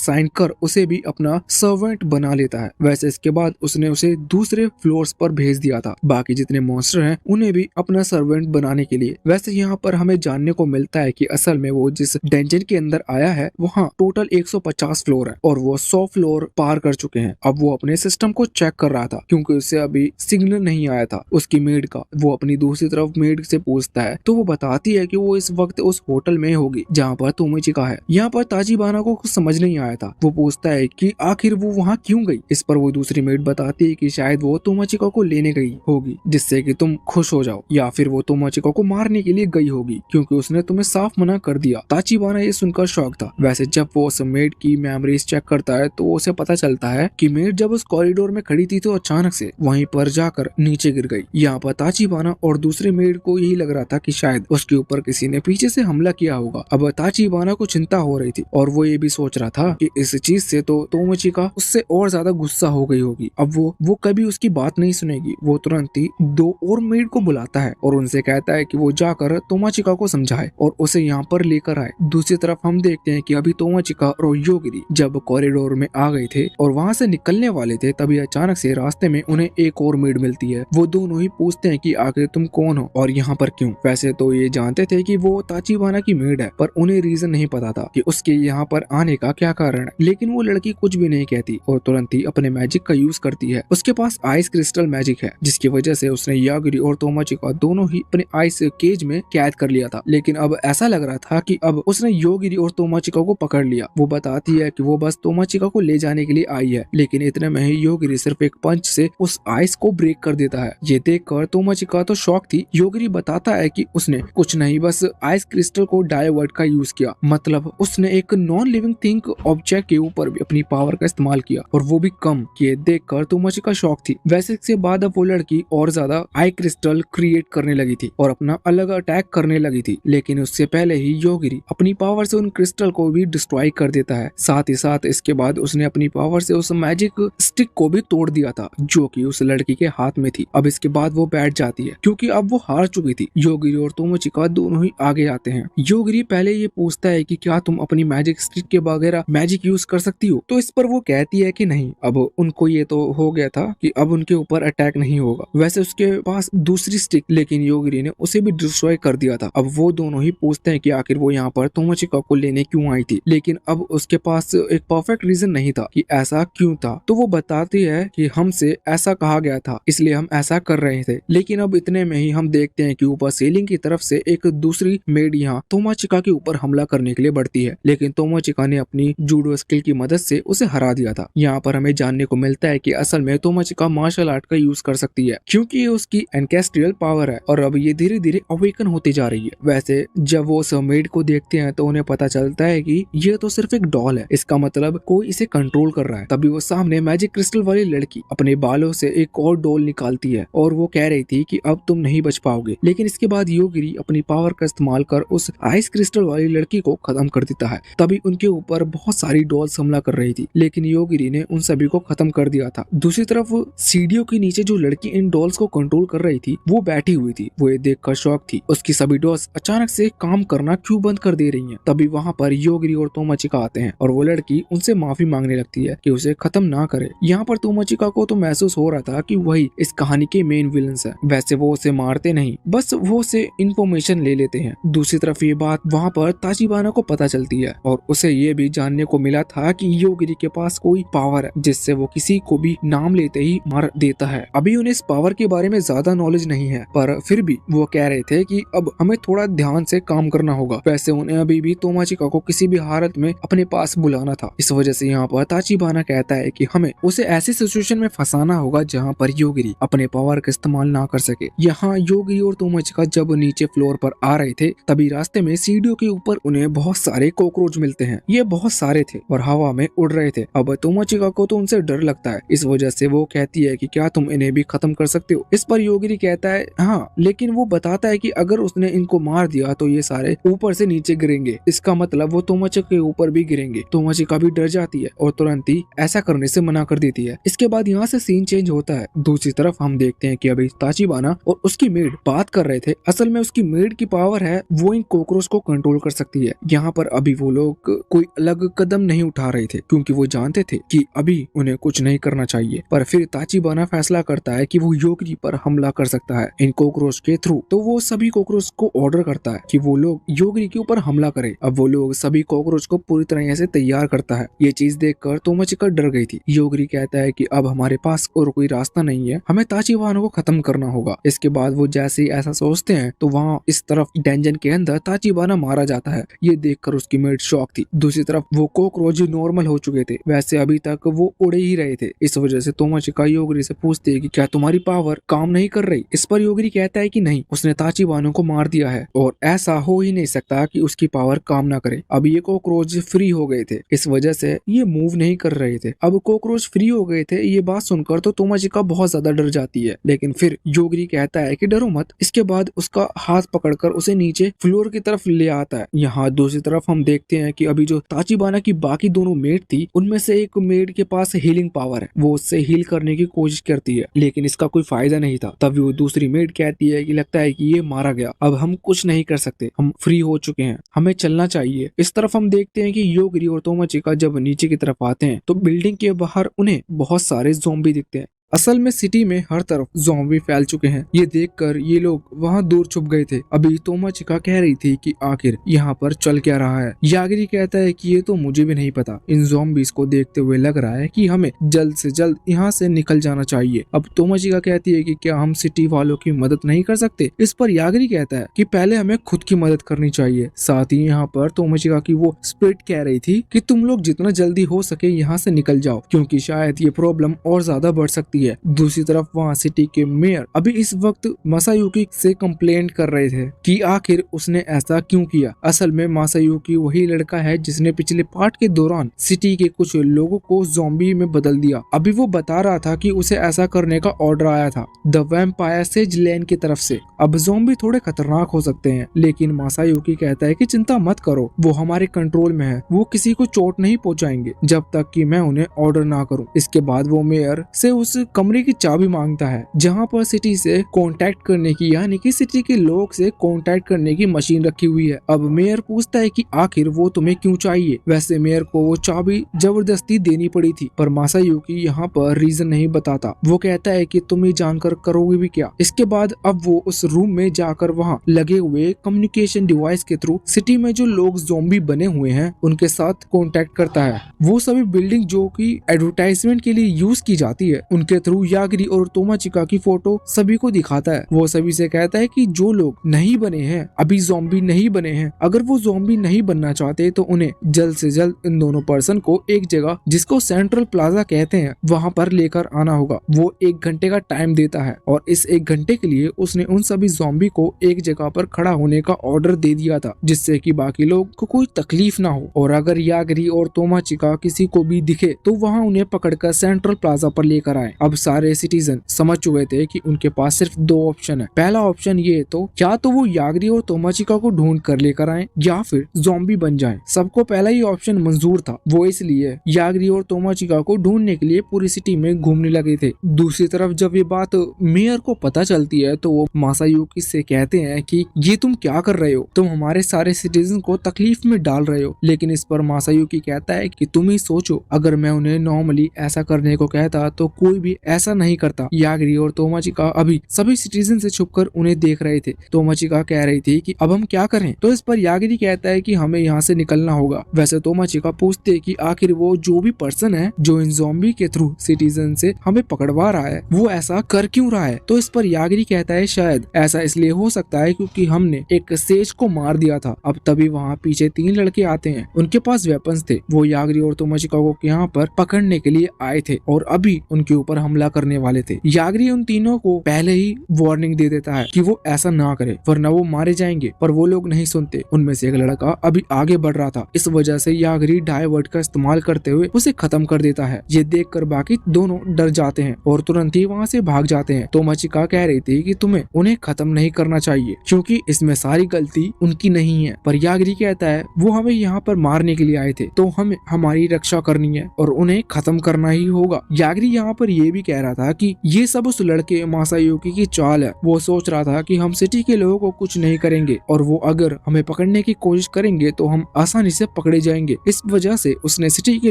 Speaker 1: साइन कर उसे भी अपना सर्वेंट बना लेता है। वैसे इसके बाद उसने उसे दूसरे फ्लोर्स पर भेज दिया था बाकी जितने मॉन्स्टर हैं उन्हें भी अपना सर्वेंट बनाने के लिए। वैसे यहाँ पर हमें जानने को मिलता है कि असल में वो जिस डेंजन के अंदर आया है वहाँ टोटल 150 फ्लोर है और वो 100 फ्लोर पार कर चुके हैं। अब वो अपने सिस्टम को चेक कर रहा था क्योंकि उसे अभी सिग्नल नहीं आया था उसकी मेड का। वो अपनी दूसरी तरफ मेड से पूछता है तो वो बताती है कि वो इस वक्त उस होटल में होगी जहाँ पर तोमोचिका है। यहाँ पर ताचिबाना को कुछ समझ नहीं आया था। वो पूछता है कि आखिर वो वहाँ क्यों गई। इस पर वो दूसरी मेड बताती है कि शायद वो तोमोचिका को लेने गई होगी जिससे कि तुम खुश हो जाओ, या फिर वो तोमोचिका को मारने के लिए गई होगी क्योंकि उसने तुम्हें साफ मना कर दिया। ताचिबाना ये सुनकर शॉक था। वैसे जब वो उस मेड की मेमोरीज चेक करता है तो उसे पता चलता है कि मेड जब उस कॉरिडोर में खड़ी थी तो अचानक से वहीं पर जाकर नीचे गिर गई। यहाँ पर ताचिबाना और दूसरे मेड को यही लग रहा था कि शायद उसके ऊपर किसी ने पीछे से हमला किया होगा। अब ताचिबाना को चिंता हो रही थी और वो ये भी सोच रहा था कि इस चीज से तो तोमोचिका उससे और ज्यादा गुस्सा हो गई होगी। अब वो कभी उसकी बात नहीं सुनेगी। वो तुरंत ही 2 और मेड को बुलाता है और उनसे कहता है कि वो जाकर तोमोचिका को समझाए और उसे यहाँ पर लेकर आए। दूसरी तरफ हम देखते हैं कि अभी तोमोचिका और योगिरी जब कॉरिडोर में आ गए थे और वहाँ से निकलने वाले थे तभी अचानक से रास्ते में उन्हें एक और मेड मिलती है। वो दोनों ही पूछते हैं कि आखिर तुम कौन हो और यहाँ पर क्यों। वैसे तो ये जानते थे कि वो ताचिबाना की मेड है पर उन्हें रीजन नहीं पता था कि उसके यहाँ पर आने का क्या कारण है। लेकिन वो लड़की कुछ भी नहीं कहती और तुरंत ही अपने मैजिक का यूज करती है। उसके पास आइस क्रिस्टल मैजिक है जिसकी वजह से उसने यागिरी और तोमोचिका दोनों ही अपने आइस केज में कैद कर लिया था। लेकिन अब ऐसा लग रहा था कि अब उसने योगिरी और तोमोचिका को पकड़ लिया। वो बताती है कि वो बस तोमोचिका को ले जाने के लिए आई है, लेकिन इतने में ही योगिरी सिर्फ एक पंच से उस आइस को ब्रेक कर देता है। ये देखकर तोमोचिका तो शॉक थी। योगिरी बताता है कि उसने कुछ नहीं बस आइस क्रिस्टल को डायवर्ट का यूज किया, मतलब उसने एक नॉन लिविंग थिंग ऑब्जेक्ट के ऊपर भी अपनी पावर का इस्तेमाल किया और वो भी कम। ये देखकर तोमोचिका शॉक थी। वैसे इसके बाद अब वो लड़की और ज्यादा आई क्रिस्टल क्रिएट करने लगी थी और अपना अलग अटैक करने लगी थी, लेकिन उससे पहले ही योगिरी अपनी पावर से उन क्रिस्टल को भी डिस्ट्रॉय कर देता है। साथ ही साथ इसके बाद उसने अपनी पावर से उस मैजिक स्टिक को भी तोड़ दिया था जो कि उस लड़की के हाथ में थी। अब इसके बाद वो बैठ जाती है क्योंकि अब वो हार चुकी थी। योगिरी और तोमोचिका दोनों ही आगे आते हैं। योगिरी पहले ये पूछता है कि क्या तुम अपनी मैजिक स्टिक के बगैर मैजिक यूज कर सकती हो, तो इस पर वो कहती है कि नहीं। अब उनको ये तो हो गया था कि अब उनके ऊपर अटैक नहीं होगा। वैसे उसके पास दूसरी स्टिक, लेकिन योगिरी ने उसे भी डिस्ट्रॉय कर दिया था। अब वो दोनों ही पूछते हैं कि आखिर वो यहाँ पर तोमोचिका को लेने क्यों आई थी, लेकिन अब उसके पास एक परफेक्ट रीजन नहीं था कि ऐसा क्यों था। तो वो बताती है कि हमसे ऐसा कहा गया था इसलिए हम ऐसा कर रहे थे। लेकिन अब इतने में ही हम देखते हैं कि ऊपर सीलिंग की तरफ से एक दूसरी मेड यहाँ तोमोचिका के ऊपर हमला करने के लिए बढ़ती है, लेकिन तोमोचिका ने अपनी जूडो स्किल की मदद से उसे हरा दिया था। यहाँ पर हमें जानने को मिलता है कि असल में तोमोचिका मार्शल आर्ट का यूज कर सकती है क्योंकि ये उसकी एनकेस्ट्रियल पावर है और अब ये धीरे धीरे अवेकन होती जा रही है। वैसे जब वो उस मेड को देखते हैं तो उन्हें पता चलता है कि ये तो सिर्फ एक डॉल है, इसका मतलब कोई इसे कंट्रोल कर रहा है। तभी वो सामने मैजिक क्रिस्टल वाली लड़की अपने बालों से एक और डॉल निकालती है और वो कह रही थी कि अब तुम नहीं बच पाओगे। लेकिन इसके बाद योगिरी अपनी पावर का इस्तेमाल कर उस आइस क्रिस्टल वाली लड़की को खत्म कर देता है। तभी उनके ऊपर बहुत सारी डॉल्स हमला कर रही थी, लेकिन योगिरी ने उन सभी को खत्म कर दिया था। दूसरी तरफ सीढ़ियों के नीचे जो लड़की इन डॉल्स को कंट्रोल कर रही थी वो बैठी हुई थी। वो ये देखकर शॉक थी, उसकी सभी डॉल्स अचानक से काम करना क्यों बंद कर दे रही हैं। तभी वहाँ पर योगिरी और तोमोचिका आते हैं और वो लड़की उनसे माफी मांगने लगती है कि उसे खत्म ना करे। यहाँ पर तोमोचिका को तो महसूस हो रहा था कि वही इस कहानी के मेन विलन्स है। वैसे वो उसे मारते नहीं, बस वो उसे इंफॉर्मेशन ले लेते हैं। दूसरी तरफ ये बात वहाँ पर ताचिबाना को पता चलती है और उसे ये भी जानने को मिला था कि योगिरी के पास कोई पावर है जिससे वो किसी को भी नाम लेते ही मार देता है। अभी उन्हें इस पावर के बारे में ज्यादा नॉलेज नहीं है, पर फिर भी वो कह रहे थे कि अब हमें थोड़ा ध्यान से काम करना होगा। वैसे उन्हें अभी भी तोमोचिका को किसी भी हालत में अपने पास बुलाना था। इस वजह से यहाँ पर ताचिबाना कहता है कि हमें उसे ऐसी सिचुएशन में फंसाना होगा जहाँ पर योगिरी अपने पावर का इस्तेमाल ना कर सके। यहाँ योगिरी और तोमोचिका जब नीचे फ्लोर पर आ रहे थे तभी रास्ते में सीढ़ियों के ऊपर उन्हें बहुत सारे कॉकरोच मिलते हैं। ये बहुत सारे थे और हवा में उड़ रहे थे। अब तोमोचिका को तो उनसे डर लगता है, इस वजह से वो कहती है कि क्या तुम इन्हें भी खत्म कर सकते हो। इस पर योगिरी कहता है हाँ, लेकिन वो बताता है कि अगर उसने इनको मार दिया तो ये सारे ऊपर से नीचे गिरेंगे, इसका मतलब वो तोमोचिका के ऊपर भी गिरेंगे। तोमोचिका भी डर जाती है और तुरंत ही ऐसा करने से मना कर देती है। इसके बाद यहाँ से सीन चेंज होता है। दूसरी तरफ हम देखते हैं कि अभी ताचिबाना और उसकी मेड बात कर रहे थे। असल में उसकी मेड की पावर है वो इन कॉकरोच को कंट्रोल कर सकती है। यहाँ पर अभी वो लोग कोई अलग कदम नहीं उठा रहे थे क्योंकि वो जानते थे कि अभी उन्हें कुछ नहीं करना चाहिए। पर फिर ताचिबाना फैसला करता है कि वो योगिरी पर हमला कर सकता है इन कॉकरोच के थ्रू। तो वो सभी कॉकरोच को ऑर्डर करता है कि वो लोग योगिरी के ऊपर हमला करें। अब वो लोग सभी कॉकरोच को पूरी तरह से तैयार करता है। ये चीज देखकर तोमोचिका डर गई थी। योगिरी कहता है कि अब हमारे पास और कोई रास्ता नहीं है, हमें हमें ताचिबाना को खत्म करना होगा। इसके बाद वो जैसे ही ऐसा सोचते हैं तो वहाँ इस तरफ डेंजन के अंदर ताचिबाना मारा जाता है। ये देखकर उसकी मेट शॉक थी। दूसरी तरफ वो कॉकरोच नॉर्मल हो चुके थे, वैसे अभी तक वो उड़े ही रहे थे। इस वजह से तोमाचिका योगरी से पूछती है कि क्या तुम्हारी पावर काम नहीं कर रही। इस पर योगरी कहता है कि नहीं, उसने ताचिबाना को मार दिया है और ऐसा हो ही नहीं सकता कि उसकी पावर काम ना करे। अब ये कॉकरोच फ्री हो गए थे, इस वजह से ये मूव नहीं कर रहे थे। अब कॉकरोच फ्री हो गए थे, ये बात सुनकर तो तोमाचिका बहुत ज्यादा डर जाती है, लेकिन फिर योगरी कहता है कि डरो मत। इसके बाद उसका हाथ पकड़कर उसे नीचे फ्लोर की तरफ ले आता है। यहाँ दूसरी तरफ हम देखते हैं कि अभी जो ताचिबाना की बाकी दोनों मेट थी, उनमें से एक मेट के पास हीलिंग पावर है। वो उससे हील करने की कोशिश करती है, लेकिन इसका कोई फायदा नहीं था। तभी वो दूसरी मेट कहती है कि लगता है कि ये मारा गया, अब हम कुछ नहीं कर सकते, हम फ्री हो चुके हैं, हमें चलना चाहिए। इस तरफ हम देखते हैं कि योगरी और तोमाचिका जब नीचे की तरफ आते हैं तो बिल्डिंग के बाहर उन्हें बहुत सारे ज़ॉम्बी दिखते हैं। असल में सिटी में हर तरफ ज़ॉम्बी फैल चुके हैं। ये देखकर ये लोग वहाँ दूर छुप गए थे। अभी तोमाचिका कह रही थी कि आखिर यहाँ पर चल क्या रहा है। यागरी कहता है कि ये तो मुझे भी नहीं पता, इन ज़ॉम्बीज़ को देखते हुए लग रहा है कि हमें जल्द से जल्द यहाँ से निकल जाना चाहिए। अब तोमाचिका कहती है कि क्या हम सिटी वालों की मदद नहीं कर सकते। इस पर यागरी कहता है कि पहले हमें खुद की मदद करनी चाहिए। साथ ही यहाँ पर तोमाचिका की वो स्पिरिट कह रही थी कि तुम लोग जितना जल्दी हो सके यहाँ से निकल जाओ, क्योंकि शायद ये प्रॉब्लम और ज्यादा बढ़ सकती है। दूसरी तरफ वहाँ सिटी के मेयर अभी इस वक्त मासायुकी से कंप्लेंट कर रहे थे कि आखिर उसने ऐसा क्यों किया। असल में मासायुकी वही लड़का है जिसने पिछले पार्ट के दौरान सिटी के कुछ लोगों को ज़ॉम्बी में बदल दिया। अभी वो बता रहा था कि उसे ऐसा करने का ऑर्डर आया था द वैम्पायर सेज लेन की तरफ से। अब ज़ॉम्बी थोड़े खतरनाक हो सकते हैं, लेकिन मासायुकी कहता है कि चिंता मत करो, वो हमारे कंट्रोल में है, वो किसी को चोट नहीं पहुंचाएंगे जब तक कि मैं उन्हें ऑर्डर ना करूं। इसके बाद वो मेयर से उस कमरे की चाबी मांगता है जहां पर सिटी से कांटेक्ट करने की, यानी कि सिटी के लोग से कांटेक्ट करने की मशीन रखी हुई है। अब मेयर पूछता है कि आखिर वो तुम्हें क्यों चाहिए। वैसे मेयर को वो चाबी जबरदस्ती देनी पड़ी थी, पर मासायुकी यहाँ पर रीजन नहीं बताता। वो कहता है कि तुम ये जानकर करोगे भी क्या। इसके बाद अब वो उस रूम में जाकर वहाँ लगे हुए कम्युनिकेशन डिवाइस के थ्रू सिटी में जो लोग ज़ॉम्बी बने हुए हैं उनके साथ कांटेक्ट करता है। वो सभी बिल्डिंग जो कि एडवर्टाइजमेंट के लिए यूज की जाती है उनके थ्रू यागरी और तोमाचिका की फोटो सभी को दिखाता है। वो सभी से कहता है कि जो लोग नहीं बने हैं, अभी ज़ॉम्बी नहीं बने हैं, अगर वो ज़ॉम्बी नहीं बनना चाहते तो उन्हें जल्द से जल्द इन दोनों पर्सन को एक जगह जिसको सेंट्रल प्लाजा कहते हैं वहाँ पर लेकर आना होगा। वो 1 घंटे का टाइम देता है और इस 1 घंटे के लिए उसने उन सभी ज़ॉम्बी को एक जगह पर खड़ा होने का ऑर्डर दे दिया था, जिससे कि बाकी लोग को कोई तकलीफ ना हो। और अगर यागरी और तोमाचिका किसी को भी दिखे तो वहाँ उन्हें पकड़कर सेंट्रल प्लाजा पर लेकर आए। अब सारे सिटीजन समझ चुके थे कि उनके पास सिर्फ 2 ऑप्शन है। पहला ऑप्शन ये तो क्या तो वो यागरी और तोमाचिका को ढूंढ कर लेकर आए या फिर ज़ॉम्बी बन जाएं। सबको पहला ही ऑप्शन मंजूर था। वो इसलिए यागरी और तोमाचिका को ढूंढने के लिए पूरी सिटी में घूमने लगे थे। दूसरी तरफ जब ये बात मेयर को पता चलती है तो वो मासायुकी से कहते हैं कि ये तुम क्या कर रहे हो, तुम हमारे सारे सिटीजन को तकलीफ में डाल रहे हो। लेकिन इस पर मासायुकी कहता है कि तुम ही सोचो, अगर मैं उन्हें नॉर्मली ऐसा करने को कहता तो कोई भी ऐसा नहीं करता। यागरी और तोमाचिका अभी सभी सिटीजन से छुपकर उन्हें देख रहे थे। तोमाचिका कह रही थी कि अब हम क्या करें, तो इस पर यागरी कहता है कि हमें यहाँ से निकलना होगा। वैसे तोमाचिका पूछते कि आखिर वो जो भी पर्सन है जो इन ज़ॉम्बी के थ्रू सिटीजन से हमें पकड़वा रहा है वो ऐसा कर क्यों रहा है। तो इस पर यागरी कहता है शायद ऐसा इसलिए हो सकता है क्योंकि हमने एक सेज को मार दिया था। अब तभी वहाँ पीछे 3 लड़के आते हैं, उनके पास वेपन्स थे। वो यागरी और तोमाचिका को यहाँ पर पकड़ने के लिए आए थे और अभी उनके ऊपर हमला करने वाले थे। यागरी उन तीनों को पहले ही वार्निंग दे देता है कि वो ऐसा ना करे वरना वो मारे जाएंगे, पर वो लोग नहीं सुनते। उनमें से एक लड़का अभी आगे बढ़ रहा था, इस वजह से यागरी डाइवर्ट का इस्तेमाल करते हुए उसे खत्म कर देता है। ये देखकर बाकी दोनों डर जाते हैं और तुरंत ही वहाँ से भाग जाते हैं। तोमाचिका कह रही थी कि तुम्हें उन्हें खत्म नहीं करना चाहिए क्योंकि इसमें सारी गलती उनकी नहीं है, पर यागरी कहता है वो हमें यहाँ पर मारने के लिए आए थे तो हमें हमारी रक्षा करनी है और उन्हें खत्म करना ही होगा। यागरी यहाँ पर ये भी कह रहा था कि ये सब उस लड़के मासायुकी की चाल है। वो सोच रहा था कि हम सिटी के लोगों को कुछ नहीं करेंगे और वो अगर हमें पकड़ने की कोशिश करेंगे तो हम आसानी से पकड़े जाएंगे। इस वजह से उसने सिटी के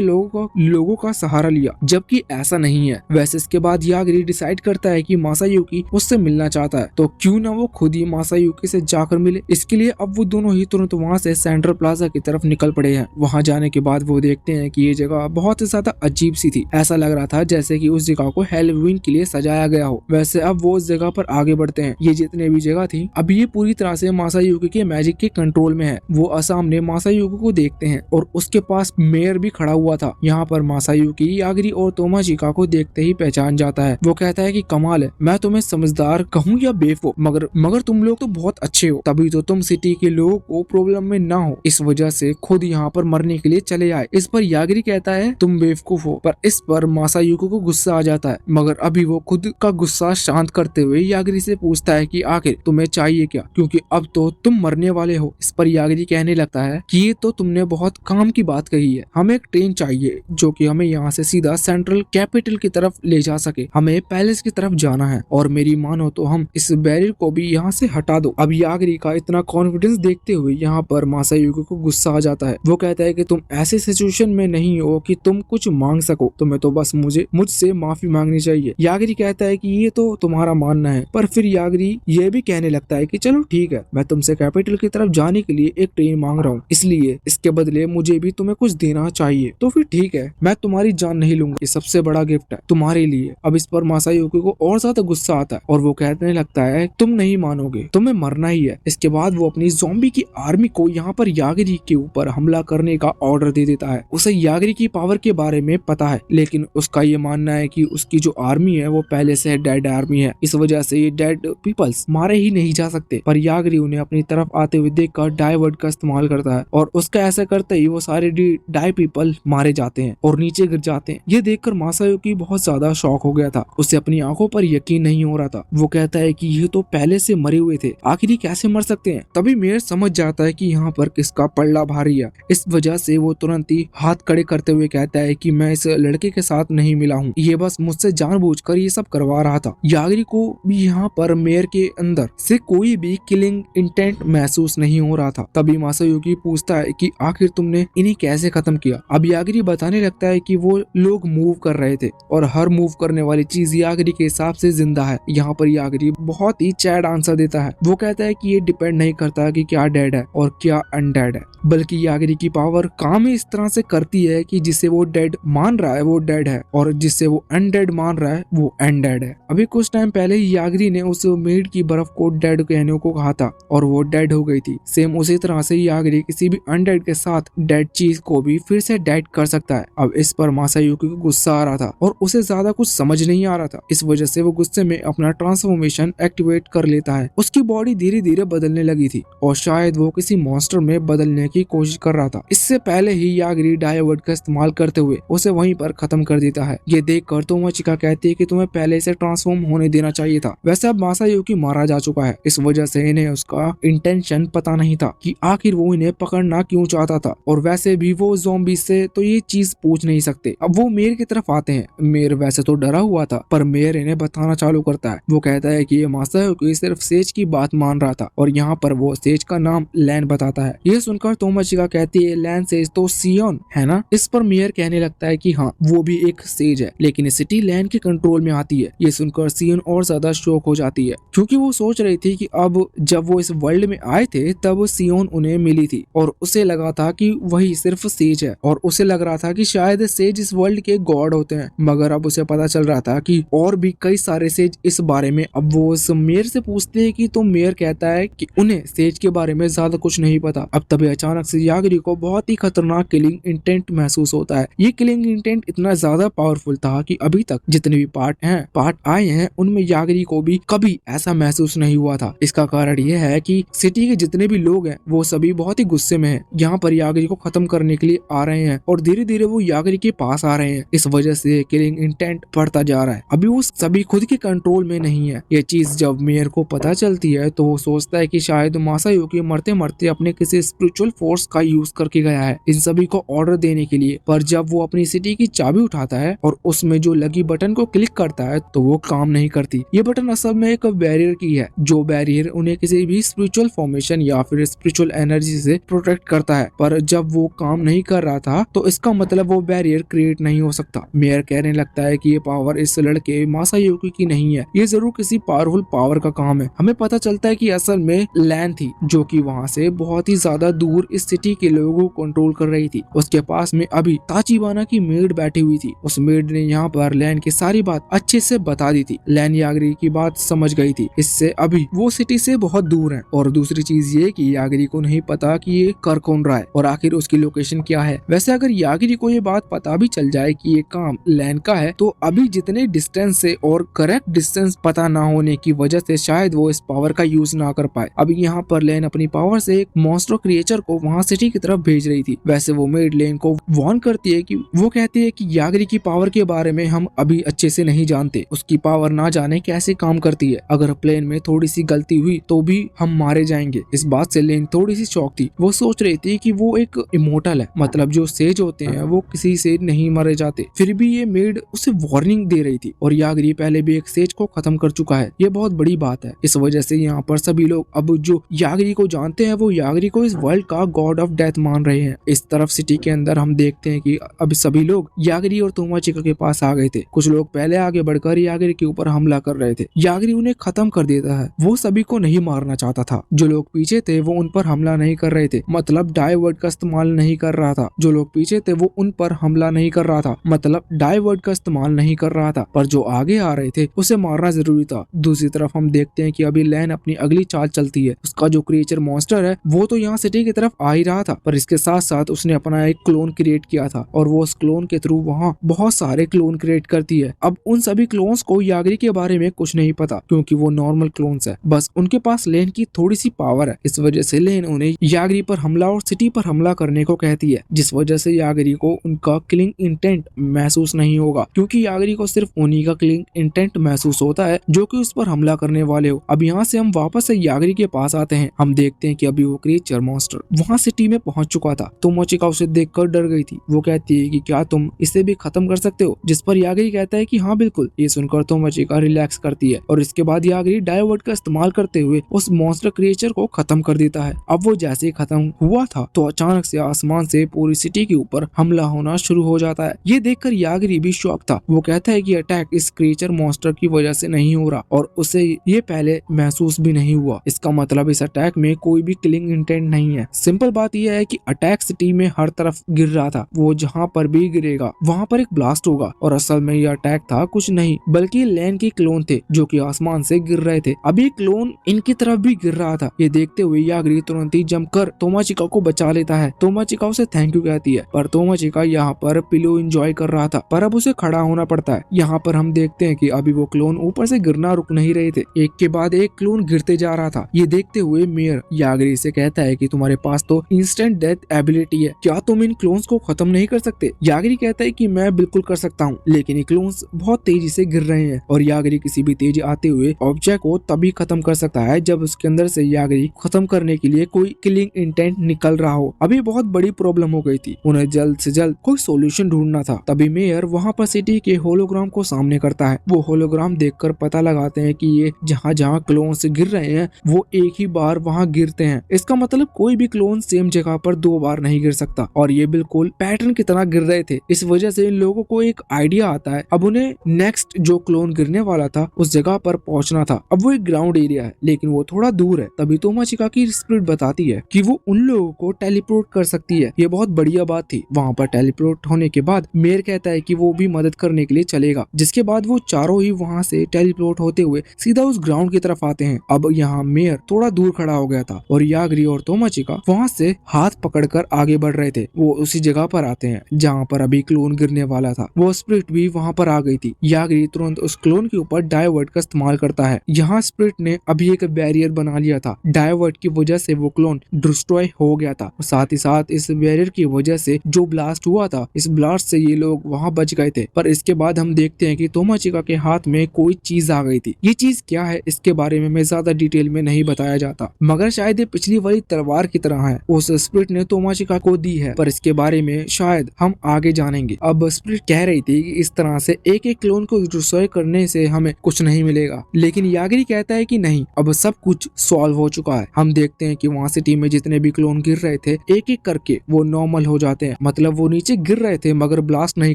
Speaker 1: लोगों का सहारा लिया, जबकि ऐसा नहीं है। वैसे इसके बाद यागरी डिसाइड करता है कि मासायुकी उससे मिलना चाहता है तो क्यों ना वो खुद ही मासायुकी से जाकर मिले। इसके लिए अब वो दोनों ही तुरंत वहाँ से सेंट्रल प्लाजा की तरफ निकल पड़े हैं। वहाँ जाने के बाद वो देखते हैं कि ये जगह बहुत ही ज्यादा अजीब सी थी। ऐसा लग रहा था जैसे कि उस जगह को हैलोवीन के लिए सजाया गया हो। वैसे अब वो उस जगह पर आगे बढ़ते हैं। ये जितने भी जगह थी अब ये पूरी तरह से मासायुकी के मैजिक के कंट्रोल में है। वो सामने मासायुकी को देखते हैं और उसके पास मेयर भी खड़ा हुआ था। यहाँ पर मासायुकी यागिरी और तोमाचिका को देखते ही पहचान जाता है। वो कहता है कि कमाल है, मैं तुम्हें समझदार कहूँ या बेवकूफ, मगर तुम लोग तो बहुत अच्छे हो, तभी तो तुम सिटी के लोगों को प्रॉब्लम में ना हो, इस वजह से खुद यहाँ पर मरने के लिए चले आए। इस पर यागिरी कहता है तुम बेवकूफ हो, पर इस पर मासायुकी को गुस्सा आ जाता है। मगर अभी वो खुद का गुस्सा शांत करते हुए यागिरी से पूछता है कि आखिर तुम्हें चाहिए क्या, क्योंकि अब तो तुम मरने वाले हो। इस पर यागिरी कहने लगता है कि ये तो तुमने बहुत काम की बात कही है, हमें एक ट्रेन चाहिए जो कि हमें यहाँ से सीधा सेंट्रल कैपिटल की तरफ ले जा सके, हमें पैलेस की तरफ जाना है और मेरी मानो तो हम इस बैरियर को भी यहाँ से हटा दो। अब यागिरी का इतना कॉन्फिडेंस देखते हुए यहाँ पर मासायुकी को गुस्सा आ जाता है। वो कहता है कि तुम ऐसे सिचुएशन में नहीं हो कि तुम कुछ मांग सको, तुम्हें तो बस मुझसे माफी मांगनी चाहिए। यागिरी कहता है कि ये तो तुम्हारा मानना है, पर फिर यागिरी ये भी कहने लगता है कि चलो ठीक है, मैं तुमसे कैपिटल की तरफ जाने के लिए एक ट्रेन मांग रहा हूँ, इसलिए इसके बदले मुझे भी तुम्हें कुछ देना चाहिए। तो फिर ठीक है, मैं तुम्हारी जान नहीं लूंगा, ये सबसे बड़ा गिफ्ट है तुम्हारे लिए। अब इस पर मासायुकी को और ज्यादा गुस्सा आता है और वो कहने लगता है तुम नहीं मानोगे, तुम्हें मरना ही है। इसके बाद वो अपनी ज़ॉम्बी की आर्मी को यहाँ पर यागिरी के ऊपर हमला करने का ऑर्डर दे देता है। उसे यागिरी की पावर के बारे में पता है, लेकिन उसका ये मानना है कि उसकी जो आर्मी है वो पहले से डेड आर्मी है, इस वजह से ये डेड पीपल्स मारे ही नहीं जा सकते। पर यागिरी उन्हें अपनी तरफ आते हुए देखकर डाई वर्ड का इस्तेमाल करता है और उसका ऐसा करते ही वो सारे डाई पीपल मारे जाते हैं और नीचे गिर जाते हैं। ये देखकर मासायुकी बहुत ज्यादा शॉक हो गया था, उसे अपनी आंखों पर यकीन नहीं हो रहा था। वो कहता है कि ये तो पहले से मरे हुए थे, आखिर कैसे मर सकते हैं। तभी मेयर समझ जाता है कि यहाँ पर किसका पल्ला भारी है। इस वजह से वो तुरंत ही हाथ खड़े करते हुए कहता है कि मैं इस लड़के के साथ नहीं मिला हूँ, ये बस मुझसे जानबूझकर ये सब करवा रहा था। यागिरी को भी यहाँ पर मेयर के अंदर से कोई भी किलिंग इंटेंट महसूस नहीं हो रहा था। तभी मासायुकी पूछता है कि आखिर तुमने इन्हें कैसे खत्म किया। अब यागिरी बताने लगता है कि वो लोग मूव कर रहे थे और हर मूव करने वाली चीज यागिरी के हिसाब से जिंदा है। यहाँ पर यागिरी बहुत ही चैड आंसर देता है। वो कहता है कि ये डिपेंड नहीं करता कि क्या डेड है और क्या अनडेड है, बल्कि यागिरी की पावर काम ही इस तरह से करती है कि जिसे वो डेड मान रहा है वो डेड है और जिसे वो अनडेड मान रहा है वो अनडेड है। अभी कुछ टाइम पहले ही यागिरी ने उस मेड की बर्फ को डेड कहने को कहा था और वो डेड हो गई थी। सेम उसी तरह से यागिरी किसी भी अनडेड के साथ डेड चीज को भी फिर से डेड कर सकता है। अब इस पर मासायुकी को गुस्सा आ रहा था और उसे ज्यादा कुछ समझ नहीं आ रहा था, इस वजह से वो गुस्से में अपना ट्रांसफॉर्मेशन एक्टिवेट कर लेता है। उसकी बॉडी धीरे धीरे बदलने लगी थी और शायद वो किसी मॉन्स्टर में बदलने की कोशिश कर रहा था। इससे पहले ही यागिरी डायवर्ट का इस्तेमाल करते हुए उसे वहीं पर खत्म कर देता है। ये देखकर तोमाचिका कहती है कि तुम्हें पहले से ट्रांसफॉर्म होने देना चाहिए था। वैसे अब मासायुकी मारा जा चुका है, इस वजह से इन्हें उसका इंटेंशन पता नहीं था कि आखिर वो इन्हें पकड़ना क्यों चाहता था। और वैसे भी वो ज़ॉम्बी से तो ये चीज पूछ नहीं सकते। अब वो मेयर की तरफ आते हैं। मेयर वैसे तो डरा हुआ था, पर मेयर इन्हें बताना चालू करता है। वो कहता है कि ये मासायुकी सिर्फ सेज की बात मान रहा था और यहाँ पर वो सेज का नाम लैन बताता है। ये सुनकर तोमाचिका कहती है लैन सेज तो सियोन है ना। इस पर मेयर कहने लगता है कि हाँ वो भी एक सेज है, लेकिन सिटी लैन के कंट्रोल में आती है। ये सुनकर सियोन और ज्यादा शॉक हो जाती है, क्योंकि वो सोच रही थी कि अब जब वो इस वर्ल्ड में आए थे तब सियोन उन्हें मिली थी और उसे लगा था कि वही सिर्फ सेज है और उसे लग रहा था कि शायद सेज इस वर्ल्ड के गॉड होते हैं। मगर अब उसे पता चल रहा था कि और भी कई सारे सेज इस बारे में। अब वो उस मेयर से पूछते हैं कि तो मेयर कहता है कि उन्हें सेज के बारे में ज्यादा कुछ नहीं पता। अब तभी अचानक से यागिरी को बहुत ही खतरनाक किलिंग इंटेंट महसूस होता है। ये किलिंग इंटेंट इतना ज्यादा पावरफुल था कि अभी तक जितने भी पार्ट आए हैं उनमें यागिरी को भी कभी ऐसा महसूस नहीं हुआ था। इसका कारण यह है कि सिटी के जितने भी लोग हैं वो सभी बहुत ही गुस्से में हैं। यहाँ पर यागिरी को खत्म करने के लिए आ रहे हैं और धीरे धीरे वो यागिरी के पास आ रहे हैं। इस वजह से किलिंग इंटेंट बढ़ता जा रहा है। अभी वो सभी खुद के कंट्रोल में नहीं है। ये चीज जब मेयर को पता चलती है तो वो सोचता है कि शायद मासायुकी मरते मरते अपने किसी स्पिरिचुअल फोर्स का यूज करके गया है इन सभी को ऑर्डर देने के लिए। पर जब वो अपनी सिटी की चाबी उठाता है और उसमें जो लगी बटन को क्लिक करता है तो वो काम नहीं करती। ये बटन असल में एक बैरियर की है, जो बैरियर उन्हें किसी भी स्पिरिचुअल फॉर्मेशन या फिर स्पिरिचुअल एनर्जी से प्रोटेक्ट करता है। पर जब वो काम नहीं कर रहा था तो इसका मतलब वो बैरियर क्रिएट नहीं हो सकता। मेयर कहने लगता है कि ये पावर इस लड़के मासायुकी की नहीं है, ये जरूर किसी पावरफुल पावर का काम है। हमें पता चलता है कि असल में लैन थी जो कि वहाँ से बहुत ही ज्यादा दूर इस सिटी के लोगों को कंट्रोल कर रही थी। उसके पास में अभी ताचिबाना की मेड बैठी हुई थी। उस मेड ने यहाँ पर लैन की सारी बात अच्छे से बता दी थी। लैन यागरी की बात समझ गई थी, इससे अभी वो सिटी से बहुत दूर है। और दूसरी चीज ये कि यागरी को नहीं पता कि ये कर कौन रहा है और आखिर उसकी लोकेशन क्या है। वैसे अगर यागरी को ये बात पता भी चल जाए कि ये काम लैन का है तो अभी जितने डिस्टेंस से और करेक्ट डिस्टेंस पता ना होने की वजह से शायद वो इस पावर का यूज ना कर पाए। अभी यहाँ पर लैन अपनी पावर से एक मॉन्स्टर क्रिएचर को वहाँ सिटी की तरफ भेज रही थी। वैसे वो मेड लैन को वार्न करती है कि वो कहती है कि यागरी की पावर के बारे में हम अभी अच्छे से नहीं जानते, उसकी पावर ना जाने कैसे काम करती है, अगर प्लेन में थोड़ी सी गलती हुई तो भी हम मारे जाएंगे। इस बात से लैन थोड़ी सी शॉक थी। वो सोच रही थी कि वो एक इमोर्टल है, मतलब जो सेज होते हैं वो किसी से नहीं मारे जाते। फिर भी ये मेड उसे वार्निंग दे रही थी और यागरी पहले भी एक सेज को खत्म कर चुका है, ये बहुत बड़ी बात है। इस वजह से यहाँ पर सभी लोग अब जो यागरी को जानते हैं वो यागरी को इस वर्ल्ड का गॉड ऑफ डेथ मान रहे हैं। इस तरफ सिटी के अंदर हम देखते हैं कि अब सभी लोग यागरी और तोमाचिका के पास आ गए थे। कुछ लोग पहले आगे बढ़कर यागरी के ऊपर हमला कर रहे थे। यागरी उन्हें खत्म कर देता है, वो सभी को नहीं मारना चाहता था। जो लोग पीछे थे वो उन पर हमला नहीं कर रहे थे, मतलब डाइवर्ट का इस्तेमाल नहीं कर रहा था। जो लोग पीछे थे वो उन पर हमला नहीं कर रहा था, मतलब डाइवर्ट का इस्तेमाल नहीं कर रहा था। पर जो आगे आ रहे थे उसे मारना जरूरी था। दूसरी तरफ हम देखते हैं कि अभी लैन अपनी अगली चाल चलती है। उसका जो क्रिएचर मॉन्स्टर है वो तो यहाँ सिटी की तरफ आ ही रहा था, पर इसके साथ साथ उसने अपना एक क्लोन क्रिएट किया था और वो उस क्लोन के थ्रू वहाँ बहुत सारे क्लोन क्रिएट करती है। अब उन सभी क्लोन्स को यागरी के बारे में कुछ नहीं पता क्योंकि वो नॉर्मल क्लोन्स है, बस उनके पास लेन की थोड़ी सी पावर है। इस वजह से लेन उन्हें यागरी पर हमला और सिटी पर हमला करने को कहती है, जिस वजह से यागरी को उनका किलिंग इंटेंट महसूस नहीं होगा क्योंकि यागरी को सिर्फ उन्हीं का किलिंग इंटेंट महसूस होता है जो कि उस पर हमला करने वाले हो। अब यहाँ से हम वापस से यागरी के पास आते हैं। हम देखते हैं कि अभी वो क्रिएचर मॉन्स्टर वहाँ सिटी में पहुंच चुका था। तोमोचिका उसे देखकर डर गई थी। वो कहती है कि क्या तुम इसे भी खत्म कर सकते हो, जिस पर यागरी कहता है कि हाँ बिल्कुल। ये सुनकर तोमोचिका रिलैक्स करती है और इसके बाद यागरी डाइवर्ट का इस्तेमाल करते हुए उस मॉन्स्टर क्रिएचर को खत्म कर देता है। अब वो जैसे ही खत्म हुआ था तो अचानक से आसमान से पूरी सिटी के ऊपर हमला होना शुरू हो जाता है। ये देखकर यागरी भी शॉक था। वो कहता है कि अटैक इस क्रिएचर मॉन्स्टर की वजह से नहीं हो रहा और उसे ये पहले महसूस भी नहीं हुआ। इसका मतलब इस अटैक में कोई भी किलिंग इंटेंट नहीं है। सिंपल बात यह है कि अटैक सिटी में हर तरफ गिर रहा था, वो जहाँ पर भी गिरेगा वहाँ पर एक ब्लास्ट होगा और असल में यह अटैक था कुछ नहीं बल्कि लैन के क्लोन थे जो कि आसमान से गिर रहे थे। अभी क्लोन इनकी तरफ भी गिर रहा था। ये देखते हुए यागरी तुरंत ही जमकर तोमाचिका को बचा लेता है। तोमाचिका उसे थैंक यू कहती है, पर तोमाचिका यहाँ पर पिलो एंजॉय कर रहा था, पर अब उसे खड़ा होना पड़ता है। यहाँ पर हम देखते हैं कि अभी वो क्लोन ऊपर से गिरना रुक नहीं रहे थे, एक के बाद एक क्लोन गिरते जा रहा था। ये देखते हुए मेयर यागरी से कहता है कि तुम्हारे पास तो इंस्टेंट डेथ एबिलिटी है, क्या तुम इन क्लोन्स को खत्म नहीं कर सकते? यागरी कहता है कि मैं बिल्कुल कर सकता हूँ, लेकिन ये क्लोन्स बहुत तेजी से गिर रहे हैं और यागरी किसी भी तेज आते हुए ऑब्जेक्ट को तभी खत्म कर सकता है जब उसके अंदर से यागरी खत्म करने के लिए कोई किलिंग इंटेंट निकल रहा हो। अभी बहुत बड़ी प्रॉब्लम हो गई थी, उन्हें जल्द से जल्द कोई सोल्यूशन ढूंढना था। तभी मेयर वहाँ पर सिटी के होलोग्राम को सामने करता है। वो होलोग्राम देखकर पता लगाते हैं कि ये जहाँ जहाँ क्लोन से गिर रहे हैं वो एक ही बार वहाँ गिरते हैं। इसका मतलब कोई भी क्लोन सेम जगह पर दो बार नहीं गिर सकता और ये बिल्कुल पैटर्न की तरह गिर रहे थे। इस वजह से इन लोगों को एक आइडिया आता है। अब उन्हें नेक्स्ट जो क्लोन गिरने वाला था उस जगह पर पहुंचना था। अब वो एक ग्राउंड एरिया है लेकिन वो थोड़ा दूर है। तभी तोमाचिका की स्पिरिट बताती है कि वो उन लोगों को टेलीपोर्ट कर सकती है। ये बहुत बढ़िया बात थी। वहाँ पर टेलीपोर्ट होने के बाद मेयर कहता है कि वो भी मदद करने के लिए चलेगा, जिसके बाद वो चारों ही वहाँ से टेलीपोर्ट होते हुए सीधा उस ग्राउंड की तरफ आते हैं। अब यहाँ मेयर थोड़ा दूर खड़ा हो गया था और यागरी और तोमाचिका वहाँ से हाथ पकड़कर आगे बढ़ रहे थे। वो उसी जगह पर आते हैं जहाँ पर अभी क्लोन गिरने वाला था। वो स्पिरिट भी वहाँ पर आ गई थी। यागरी तुरंत उस क्लोन के ऊपर डाइवर्ट का इस्तेमाल करता है। यहाँ स्पिरिट ने अभी एक बैरियर बना लिया था। डाइवर्ट की वजह से वो क्लोन डिस्ट्रॉय हो गया था। साथ ही साथ इस बैरियर की वजह से जो ब्लास्ट हुआ था, इस ब्लास्ट से ये लोग वहाँ बच गए थे। पर इसके बाद हम देखते हैं कि तोमाचिका के हाथ में कोई चीज आ गई थी। ये चीज क्या है इसके बारे में मैं ज्यादा डिटेल में नहीं बताया जाता, मगर शायद ये पिछली वाली तलवार की तरह है। उस स्पिरिट ने तोमाचिका को दी है, पर इसके बारे में शायद हम आगे जानेंगे। अब स्पिरिट कह रही थी कि इस तरह से एक एक क्लोन को डिस्ट्रॉय करने से हमें कुछ नहीं मिलेगा, लेकिन यागरी कहता है कि नहीं, अब सब कुछ सॉल्व हो चुका है। हम देखते हैं कि वहाँ सिटी में जितने भी क्लोन गिर रहे थे एक एक करके वो नॉर्मल हो जाते हैं, मतलब वो नीचे गिर रहे थे मगर ब्लास्ट नहीं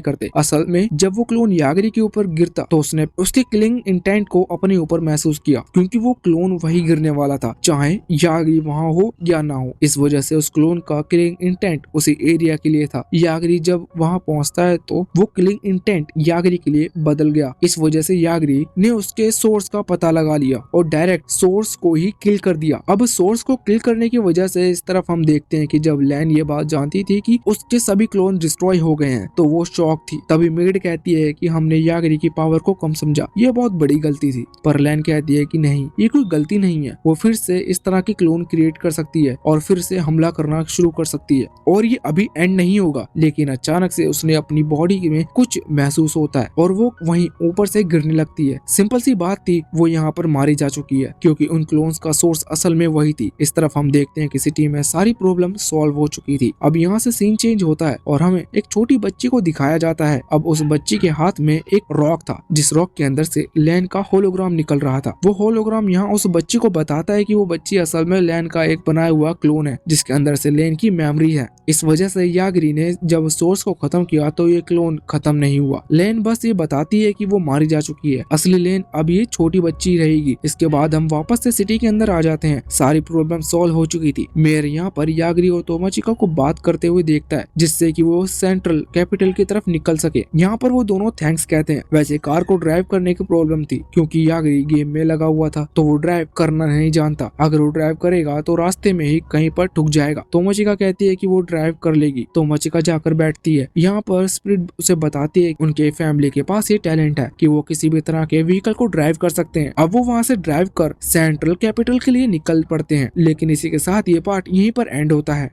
Speaker 1: करते। असल में जब वो क्लोन यागरी के ऊपर गिरता तो उसने उसके किलिंग इंटेंट को अपने ऊपर महसूस किया, क्योंकि वो क्लोन वही गिरने वाला था, चाहे यागरी वहाँ हो या ना हो। इस वजह से उस क्लोन का किलिंग इंटेंट उसी एरिया के लिए था। यागरी जब वहाँ पहुँचता है तो वो किलिंग इंटेंट यागरी के लिए बदल गया। इस वजह से यागरी ने उसके सोर्स का पता लगा लिया और डायरेक्ट सोर्स को ही किल कर दिया। अब सोर्स को किल करने की वजह से इस तरफ हम देखते हैं कि जब लैन ये बात जानती थी कि उसके सभी क्लोन डिस्ट्रॉय हो गए हैं तो वो शॉक थी। तभी मेड कहती है कि हमने यागरी की पावर को कम समझा, ये बहुत बड़ी गलती थी। पर लैन कहती है कि नहीं, ये कोई गलती नहीं है, वो फिर से इस तरह के क्लोन क्रिएट कर सकती है और फिर से हमला करना शुरू कर सकती है और ये अभी एंड नहीं होगा। लेकिन अचानक से उसने अपनी बॉडी में कुछ महसूस होता है और वो वहीं ऊपर से गिरने लगती है। सिंपल सी बात थी, वो यहाँ पर मारी जा चुकी है क्योंकि उन क्लोन्स का सोर्स असल में वही थी। इस तरफ हम देखते हैं कि सिटी में सारी प्रॉब्लम सॉल्व हो चुकी थी। अब यहाँ से सीन चेंज होता है और हमें एक छोटी बच्ची को दिखाया जाता है। अब उस बच्ची के हाथ में एक रॉक था जिस रॉक के अंदर से लैन का होलोग्राम निकल रहा था। वो होलोग्राम यहाँ उस बच्ची को बताता है कि वो बच्ची असल में लैन का एक बनाया हुआ क्लोन है जिसके अंदर से लैन की मेमोरी है। इस वजह से यागरी ने जब सोर्स को खत्म किया तो ये क्लोन खत्म नहीं हुआ। लैन बस ये बताती है कि वो मारी जा चुकी है, असली लैन अब ये छोटी बच्ची रहेगी। इसके बाद हम वापस से सिटी के अंदर आ जाते हैं। सारी प्रॉब्लम सॉल्व हो चुकी थी। मेयर यहाँ पर यागरी और तोमाचिका को बात करते हुए देखता है जिससे कि वो सेंट्रल कैपिटल की तरफ निकल सके। यहाँ पर वो दोनों थैंक्स कहते हैं। वैसे कार को ड्राइव करने की प्रॉब्लम थी क्योंकि यागरी गेम में लगा हुआ था तो वो ड्राइव करना नहीं जानता। अगर वो ड्राइव करेगा तो रास्ते में ही कहीं पर ठुक जाएगा। तोमाचिका कहती है कि वो ड्राइव कर लेगी। तोमाचिका जाकर बैठती है। यहाँ पर स्पिरिट उसे बताती है उनके फैमिली के पास ये टैलेंट है कि वो किसी भी तरह के व्हीकल को ड्राइव कर सकते हैं। अब वो वहाँ से ड्राइव कर सेंट्रल कैपिटल के लिए निकल पड़ते हैं। लेकिन इसी के साथ ये पार्ट यहीं पर एंड होता है।